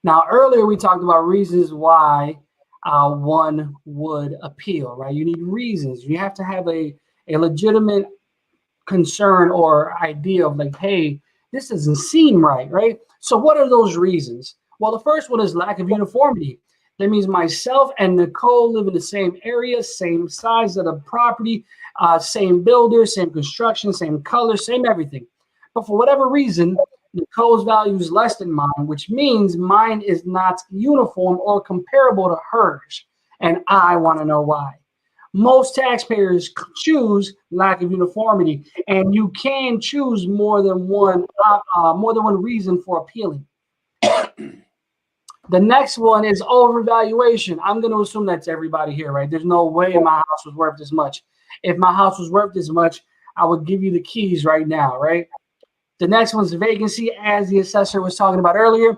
Now, earlier we talked about reasons why one would appeal, right? You need reasons. You have to have a legitimate concern or idea of like, hey, this doesn't seem right? So what are those reasons? Well, the first one is lack of uniformity. That means myself and Nicole live in the same area, same size of the property, same builder, same construction, same color, same everything. But for whatever reason, Nicole's value is less than mine, which means mine is not uniform or comparable to hers. And I want to know why. Most taxpayers choose lack of uniformity, and you can choose more than one reason for appealing. The next one is overvaluation. I'm going to assume that's everybody here, right? There's no way my house was worth this much. If my house was worth this much, I would give you the keys right now, right? The next one is vacancy, as the assessor was talking about earlier.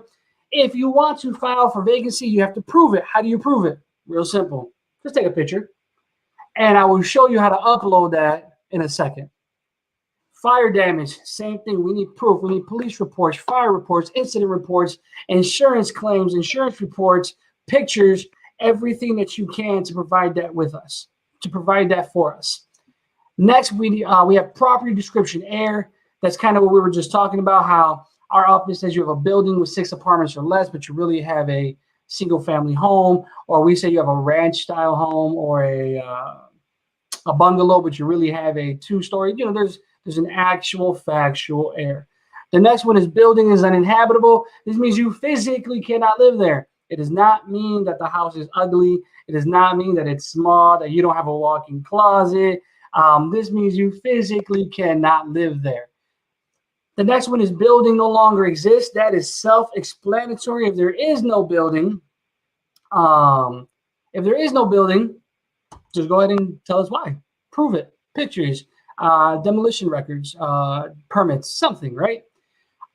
If you want to file for vacancy, you have to prove it. How do you prove it? Real simple. Just take a picture. And I will show you how to upload that in a second. Fire damage, same thing. We need proof. We need police reports, fire reports, incident reports, insurance claims, insurance reports, pictures, everything that you can to provide that with us, to provide that for us. Next, we have property description error. That's kind of what we were just talking about, how our office says you have a building with 6 apartments or less, but you really have a single family home, or we say you have a ranch style home or a bungalow, but you really have a 2-story. There's an actual factual error. The next one is building is uninhabitable. This means you physically cannot live there. It does not mean that the house is ugly. It does not mean that it's small, that you don't have a walk-in closet. This means you physically cannot live there. The next one is building no longer exists. That is self-explanatory. If there is no building, just go ahead and tell us why. Prove it. Pictures, demolition records, permits, something, right?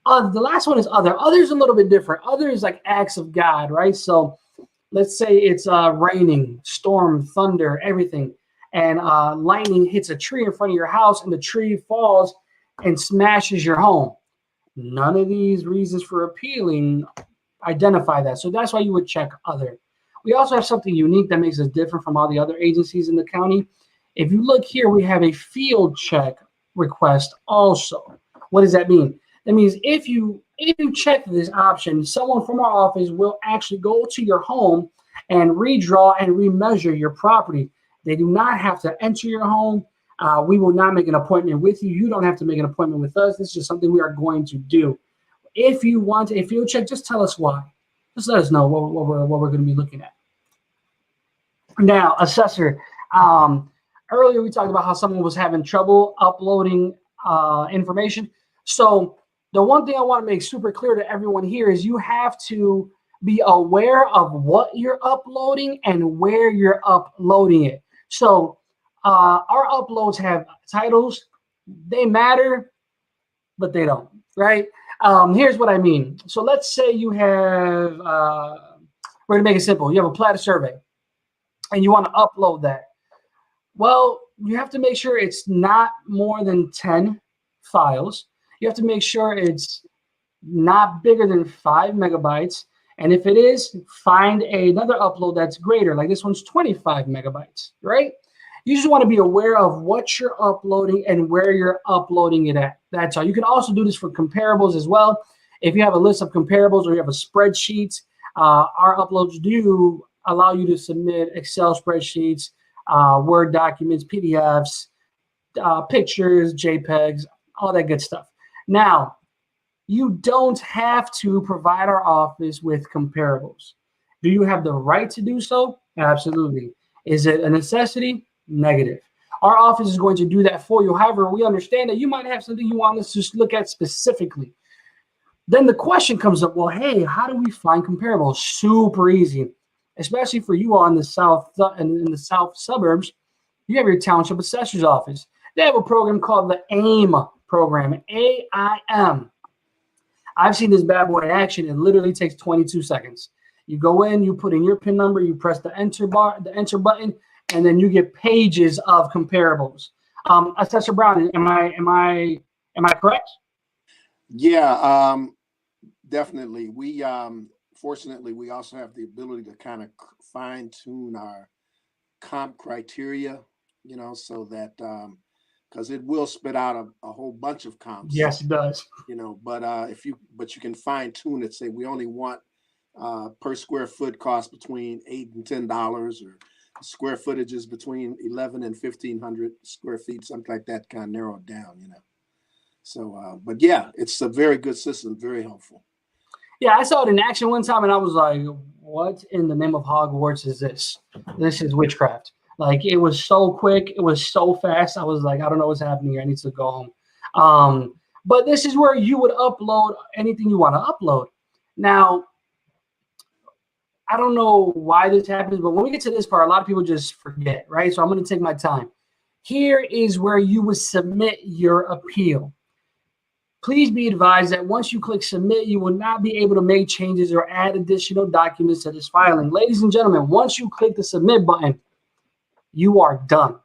The last one is other. Other is a little bit different. Other is like acts of God, right? So let's say it's raining, storm, thunder, everything, and lightning hits a tree in front of your house, and the tree falls and smashes your home. None of these reasons for appealing identify that. So that's why you would check other. We also have something unique that makes us different from all the other agencies in the county. If you look here, we have a field check request also. What does that mean? That means if you check this option, someone from our office will actually go to your home and redraw and remeasure your property. They do not have to enter your home. We will not make an appointment with you. You don't have to make an appointment with us. This is just something we are going to do. If you want a field check, just tell us why. Just let us know what we're going to be looking at. Now, assessor. Earlier we talked about how someone was having trouble uploading information. So the one thing I want to make super clear to everyone here is you have to be aware of what you're uploading and where you're uploading it. So our uploads have titles. They matter, but they don't, right? Here's what I mean. So let's say you have, we're going to make it simple. You have a plat survey and you want to upload that. Well, you have to make sure it's not more than 10 files. You have to make sure it's not bigger than 5 megabytes. And if it is, find another upload that's greater. Like this one's 25 megabytes, right? You just want to be aware of what you're uploading and where you're uploading it at. That's all. You can also do this for comparables as well. If you have a list of comparables or you have a spreadsheet, our uploads do allow you to submit Excel spreadsheets, Word documents, PDFs, pictures, JPEGs, all that good stuff. Now, you don't have to provide our office with comparables. Do you have the right to do so? Absolutely. Is it a necessity? Negative. Our office is going to do that for you. However, we understand that you might have something you want us to look at specifically. Then the question comes up, well, hey, how do we find comparables? Super easy, especially for you all in the south suburbs. You have your Township Assessor's office. They have a program called the AIM program, AIM. I've seen this bad boy in action. It literally takes 22 seconds. You go in, you put in your PIN number, you press the enter button, and then you get pages of comparables. Assessor Brown, am I correct? Yeah, definitely. We fortunately we also have the ability to kind of fine tune our comp criteria, so that because it will spit out a whole bunch of comps. Yes, it does. But you can fine tune it. Say we only want per square foot cost between $8 and $10, or square footages between 11 and 1,500 square feet, something like that, kind of narrowed down. So, but yeah, it's a very good system, very helpful. Yeah, I saw it in action one time, and I was like, "What in the name of Hogwarts is this? This is witchcraft." Like, it was so quick, it was so fast. I was like, "I don't know what's happening here. I need to go home." But this is where you would upload anything you want to upload. Now, I don't know why this happens, but when we get to this part, a lot of people just forget, right? So I'm going to take my time. Here is where you would submit your appeal. Please be advised that once you click submit, you will not be able to make changes or add additional documents to this filing. Ladies and gentlemen, once you click the submit button, you are done.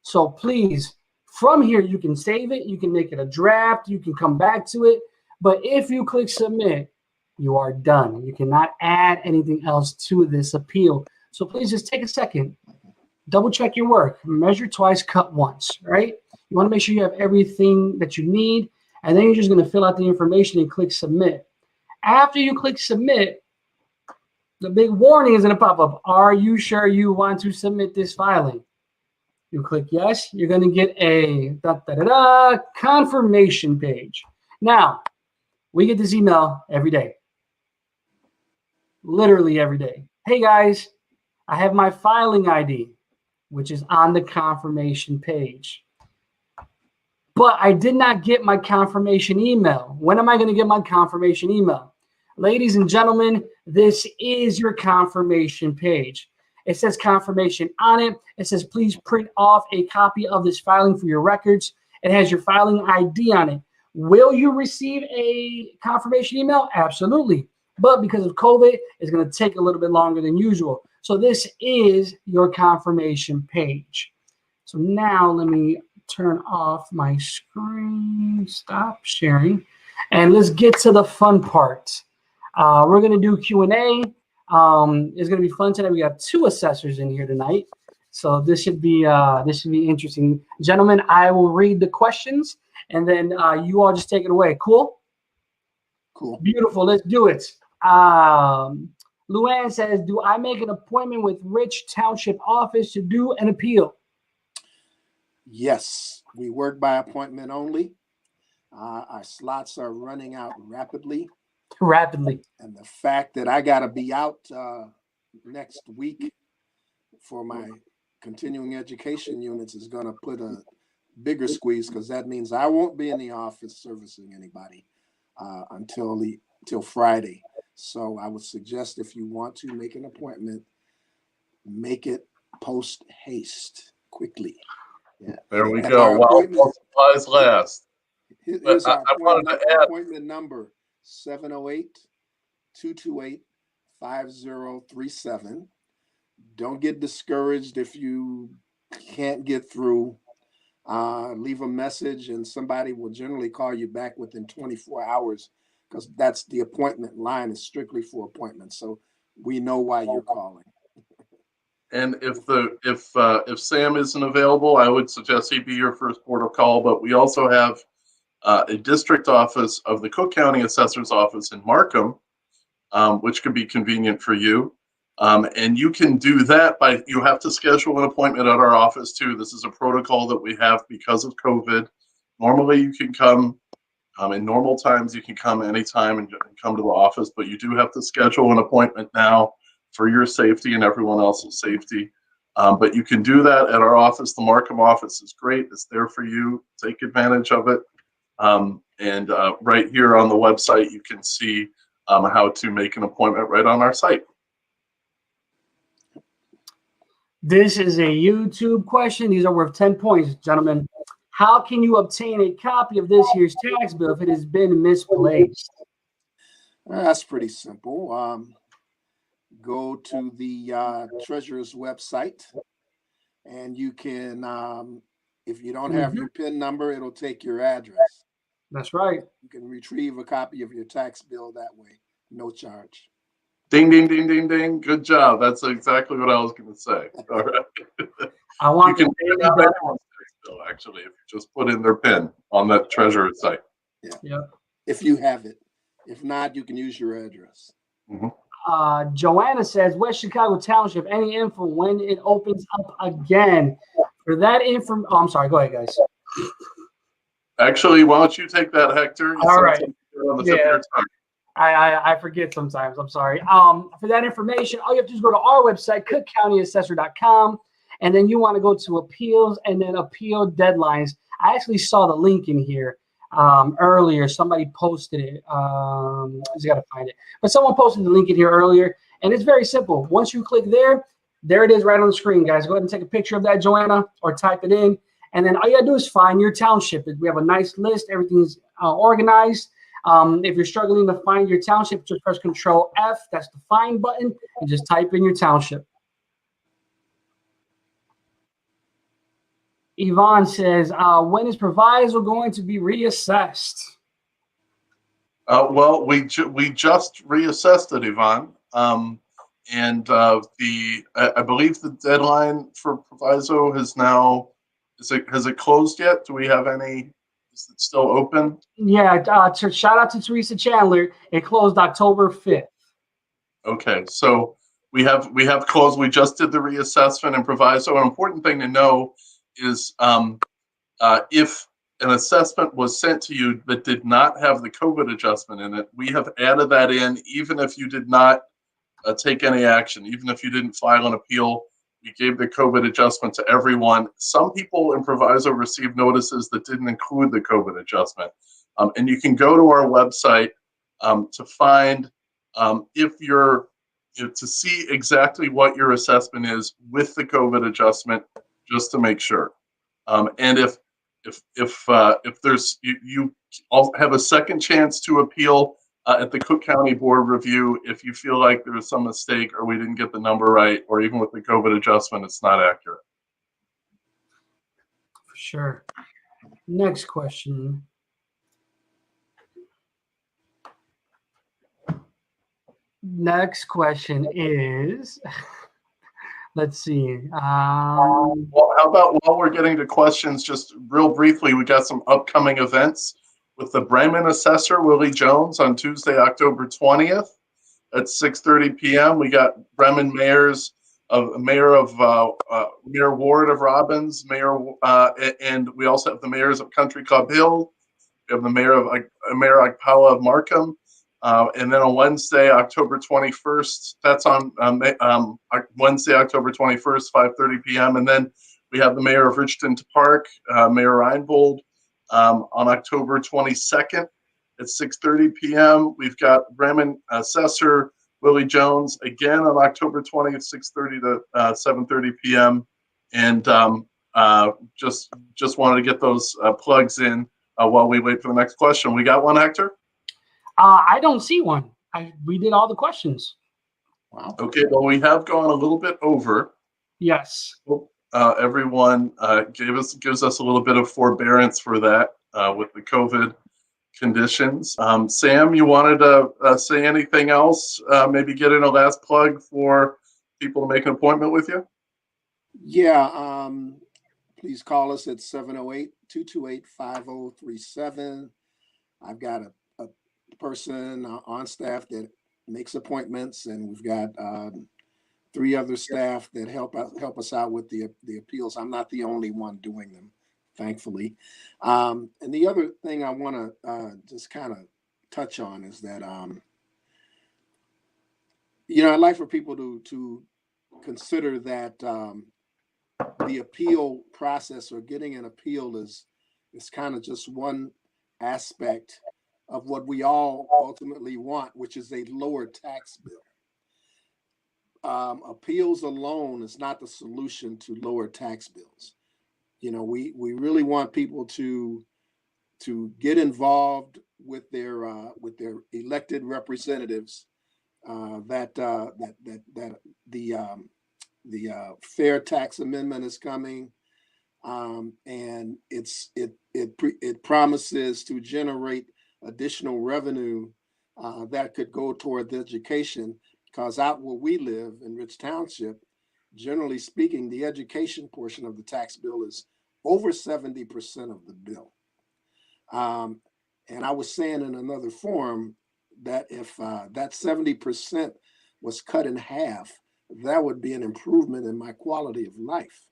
So please, from here, you can save it. You can make it a draft. You can come back to it. But if you click submit, you are done. You cannot add anything else to this appeal. So please just take a second, double check your work, measure twice, cut once, right? You want to make sure you have everything that you need, and then you're just going to fill out the information and click submit. After you click submit, the big warning is going to pop up. Are you sure you want to submit this filing? You click yes, you're going to get a confirmation page. Now, we get this email every day. Literally every day. Hey guys, I have my filing ID, which is on the confirmation page. but I did not get my confirmation email. When am I going to get my confirmation email? Ladies and gentlemen, this is your confirmation page. It says confirmation on it. It says, please print off a copy of this filing for your records. It has your filing ID on it. Will you receive a confirmation email? Absolutely. But because of COVID, it's going to take a little bit longer than usual. So this is your confirmation page. So now let me turn off my screen, stop sharing, and let's get to the fun part. We're going to do Q&A. It's going to be fun tonight. We have 2 assessors in here tonight. So this should be interesting. Gentlemen, I will read the questions, and then you all just take it away. Cool? Cool. Beautiful. Let's do it. Luann says, do I make an appointment with Rich Township office to do an appeal? Yes, we work by appointment only. Our slots are running out rapidly. And the fact that I got to be out next week for my continuing education units is going to put a bigger squeeze, because that means I won't be in the office servicing anybody until Friday. So I would suggest, if you want to make an appointment, make it post haste quickly. Yeah. There we go. Well, supplies last. Here's our wanted to add appointment number: 708-228-5037. Don't get discouraged if you can't get through. Leave a message, and somebody will generally call you back within 24 hours, because that's the appointment line is strictly for appointments. So we know why you're calling. And if Sam isn't available, I would suggest he be your first port of call. But we also have a district office of the Cook County Assessor's office in Markham, which could be convenient for you. And you can do that you have to schedule an appointment at our office too. This is a protocol that we have because of COVID. Normally you can come, in normal times, you can come anytime and come to the office, but you do have to schedule an appointment now for your safety and everyone else's safety. But you can do that at our office. The Markham office is great. It's there for you. Take advantage of it. And right here on the website, you can see how to make an appointment right on our site. This is a YouTube question. These are worth 10 points, gentlemen. How can you obtain a copy of this year's tax bill if it has been misplaced? That's pretty simple. Go to the treasurer's website, and you can, if you don't have your PIN number, it'll take your address. That's right. You can retrieve a copy of your tax bill that way, no charge. Ding, ding, ding, ding, ding. Good job. That's exactly what I was going to say. All right. I want you can print out anyone's tax bill, actually, if you just put in their PIN on that treasurer site. Yeah. If you have it. If not, you can use your address. Mm-hmm. Joanna says, West Chicago Township, any info when it opens up again? For that info, oh, I'm sorry. Go ahead, guys. Actually, why don't you take that, Hector? All right. On the tip of your tongue. I forget sometimes. I'm sorry. For that information, all you have to do is go to our website, cookcountyassessor.com, and then you want to go to appeals and then appeal deadlines. I actually saw the link in here earlier. Somebody posted it. I just got to find it. But someone posted the link in here earlier, and it's very simple. Once you click there it is right on the screen, guys. Go ahead and take a picture of that, Joanna, or type it in. And then all you got to do is find your township. We have a nice list. Everything's organized. If you're struggling to find your township, just press Control F. That's the find button. And just type in your township. Yvonne says, when is proviso going to be reassessed? Well, we just reassessed it, Yvonne. And I believe the deadline for proviso has now, has it closed yet? Do we have any? Is it still open? Yeah, shout out to Teresa Chandler. It closed October 5th. Okay, so we have closed. We just did the reassessment and proviso. An important thing to know is if an assessment was sent to you that did not have the COVID adjustment in it, we have added that in, even if you did not take any action, even if you didn't file an appeal. we gave the COVID adjustment to everyone. Some people in Proviso received notices that didn't include the COVID adjustment. And you can go to our website to find if you're, to see exactly what your assessment is with the COVID adjustment, just to make sure. And if there's, you all have a second chance to appeal at the Cook County Board review if you feel like there was some mistake or we didn't get the number right, or even with the COVID adjustment, it's not accurate. For sure. Next question. Next question is, let's see. Well, how about while we're getting to questions, just real briefly, we got some upcoming events with the Bremen Assessor, Willie Jones, on Tuesday, October 20th at 6:30 p.m. We got Bremen Mayor Ward of Robbins, and we also have the mayors of Country Club Hill. We have the Mayor Agpala of Markham. And then on Wednesday, October 21st, that's on Wednesday, October 21st, 5:30 p.m. And then we have the Mayor of Richton Park, Mayor Reinbold, on October 22nd at 6:30 p.m. We've got Bremen Assessor Willie Jones again on October 20th, 6:30 to 7:30 p.m. And just wanted to get those plugs in while we wait for the next question. We got one, Hector? I don't see one. We did all the questions. Wow. Okay, well, we have gone a little bit over. Yes. Everyone gives us a little bit of forbearance for that with the COVID conditions. Sam, you wanted to say anything else? Maybe get in a last plug for people to make an appointment with you? Yeah, please call us at 708-228-5037. I've got a person on staff that makes appointments, and we've got 3 other staff that help us out with the appeals. I'm not the only one doing them, thankfully. And the other thing I want to just kind of touch on is that I'd like for people to consider that the appeal process, or getting an appeal, is kind of just one aspect of what we all ultimately want, which is a lower tax bill. Appeals alone is not the solution to lower tax bills. We really want people to get involved with their elected representatives. That the fair tax amendment is coming, and it promises to generate additional revenue that could go toward education, because out where we live in Rich Township, generally speaking, the education portion of the tax bill is over 70% of the bill. And I was saying in another forum that if that 70% was cut in half, that would be an improvement in my quality of life.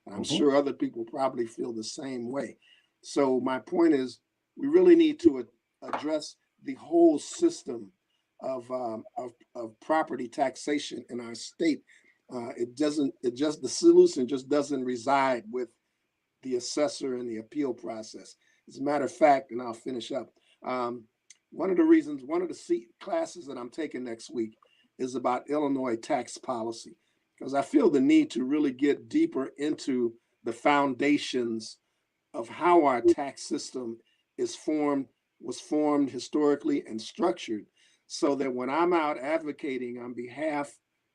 And I'm sure other people probably feel the same way. So my point is, we really need to address the whole system of property taxation in our state. The solution just doesn't reside with the assessor and the appeal process. As a matter of fact, and I'll finish up, one of the classes that I'm taking next week is about Illinois tax policy, because I feel the need to really get deeper into the foundations of how our tax system was formed historically and structured, so that when I'm out advocating on behalf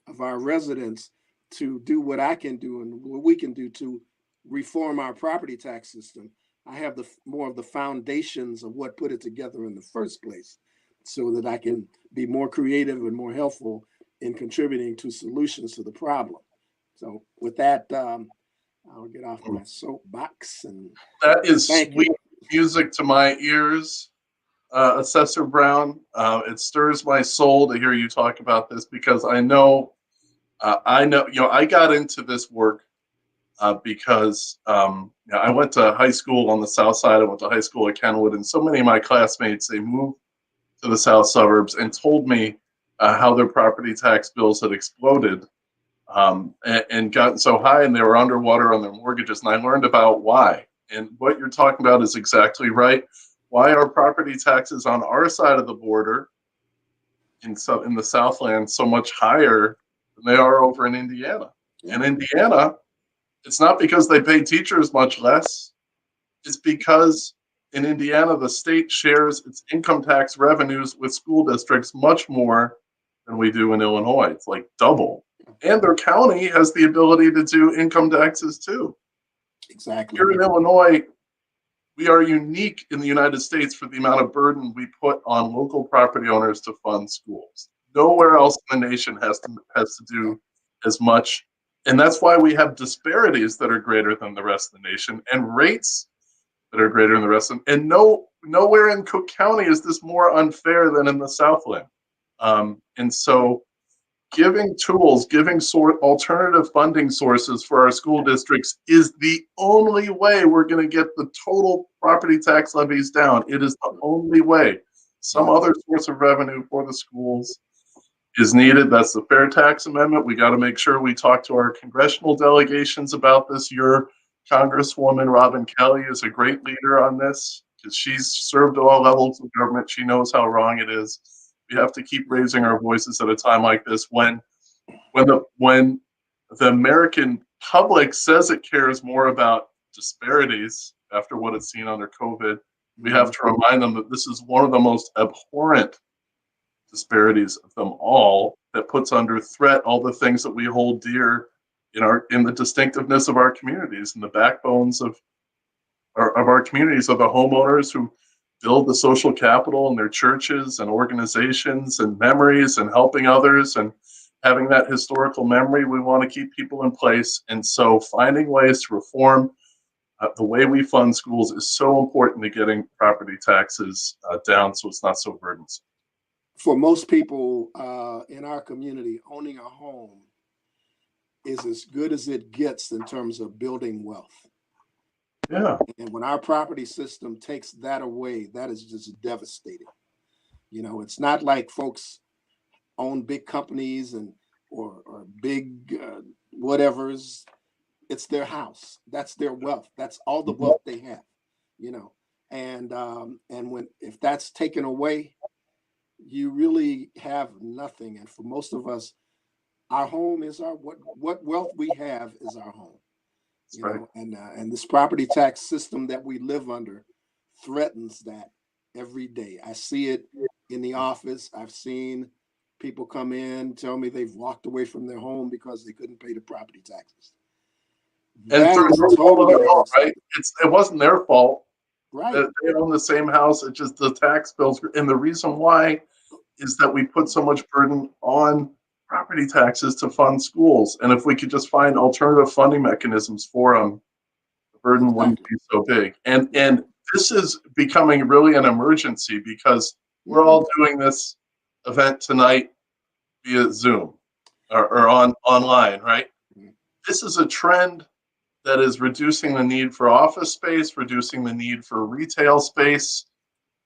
of our residents to do what I can do and what we can do to reform our property tax system, I have more of the foundations of what put it together in the first place, so that I can be more creative and more helpful in contributing to solutions to the problem. So with that, I'll get off my soapbox. And that is sweet music to my ears, Assessor Brown. It stirs my soul to hear you talk about this, because I know, I got into this work because I went to high school on the south side. I went to high school at Kenwood, and so many of my classmates, they moved to the south suburbs and told me how their property tax bills had exploded and gotten so high, and they were underwater on their mortgages. And I learned about why. And what you're talking about is exactly right. Why are property taxes on our side of the border in the Southland so much higher than they are over in Indiana? In Indiana, it's not because they pay teachers much less. It's because in Indiana, the state shares its income tax revenues with school districts much more than we do in Illinois. It's like double. And their county has the ability to do income taxes too. Exactly. Here in Illinois, we are unique in the United States for the amount of burden we put on local property owners to fund schools. Nowhere else in the nation has to do as much. And that's why we have disparities that are greater than the rest of the nation and rates that are greater than the rest of them. And nowhere in Cook County is this more unfair than in the Southland. And so giving tools, giving alternative funding sources for our school districts is the only way we're going to get the total property tax levies down. It is the only way. Some other source of revenue for the schools is needed. That's the Fair Tax Amendment. We got to make sure we talk to our congressional delegations about this. Your Congresswoman Robin Kelly is a great leader on this because she's served at all levels of government. She knows how wrong it is. We have to keep raising our voices at a time like this when the American public says it cares more about disparities after what it's seen under COVID. We have to remind them that this is one of the most abhorrent disparities of them all that puts under threat all the things that we hold dear in the distinctiveness of our communities and the backbones of our communities, of the homeowners who build the social capital in their churches and organizations and memories and helping others and having that historical memory. We want to keep people in place. And so finding ways to reform the way we fund schools is so important to getting property taxes down so it's not so burdensome. For most people in our community, owning a home is as good as it gets in terms of building wealth. Yeah. And when our property system takes that away, that is just devastating. It's not like folks own big companies or big whatevers. It's their house. That's their wealth. That's all the wealth they have. And if that's taken away, you really have nothing. And for most of us, our home is what wealth we have is our home. And this property tax system that we live under threatens that every day. I see it in the office. I've seen people come in, tell me they've walked away from their home because they couldn't pay the property taxes. And it's totally their fault, right? It wasn't their fault. Right. They own the same house. It's just the tax bills. And the reason why is that we put so much burden on property taxes to fund schools. And if we could just find alternative funding mechanisms for them, the burden wouldn't be so big. And this is becoming really an emergency because we're all doing this event tonight via Zoom or online, right? This is a trend that is reducing the need for office space, reducing the need for retail space.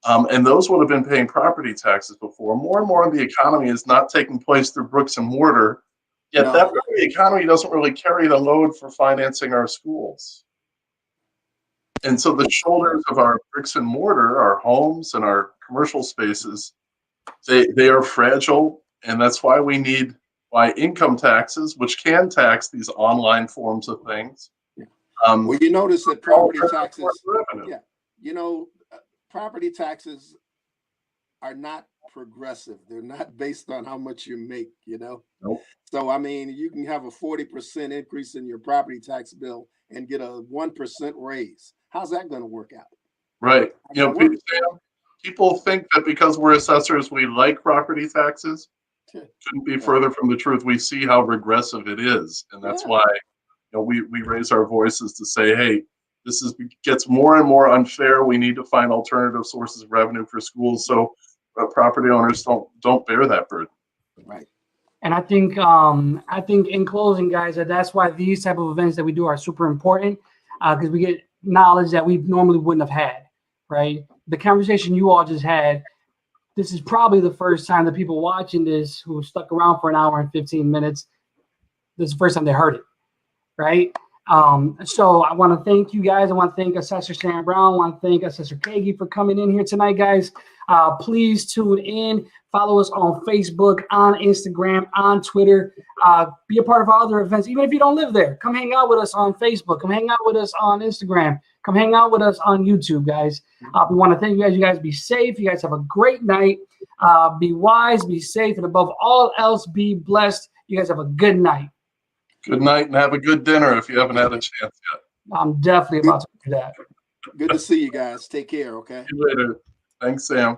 And those would have been paying property taxes before. More and more of the economy is not taking place through bricks and mortar, yet that part of the economy doesn't really carry the load for financing our schools. And so the shoulders of our bricks and mortar, our homes and our commercial spaces, they are fragile. And that's why we need income taxes, which can tax these online forms of things. Well, you notice that property taxes, property taxes are not progressive. They're not based on how much you make, Nope. So, I mean, you can have a 40% increase in your property tax bill and get a 1% raise. How's that going to work out? Right. People think that because we're assessors, we like property taxes. Couldn't be further from the truth. We see how regressive it is. And that's why we raise our voices to say, hey, this gets more and more unfair. We need to find alternative sources of revenue for schools so property owners don't bear that burden. Right. And I think in closing, guys, that's why these type of events that we do are super important because we get knowledge that we normally wouldn't have had. Right. The conversation you all just had. This is probably the first time that people watching this who stuck around for an hour and 15 minutes this is the first time they heard it, right? So I want to thank you guys. I want to thank Assessor Sam Brown. I want to thank Assessor Kaegi for coming in here tonight, guys. Please tune in. Follow us on Facebook, on Instagram, on Twitter. Be a part of our other events. Even if you don't live there, come hang out with us on Facebook. Come hang out with us on Instagram. Come hang out with us on YouTube, guys. We want to thank you guys. You guys be safe. You guys have a great night. Be wise, be safe, and above all else, be blessed. You guys have a good night. Good night and have a good dinner if you haven't had a chance yet. I'm definitely about to do that. Good to see you guys. Take care, okay? See you later. Thanks, Sam.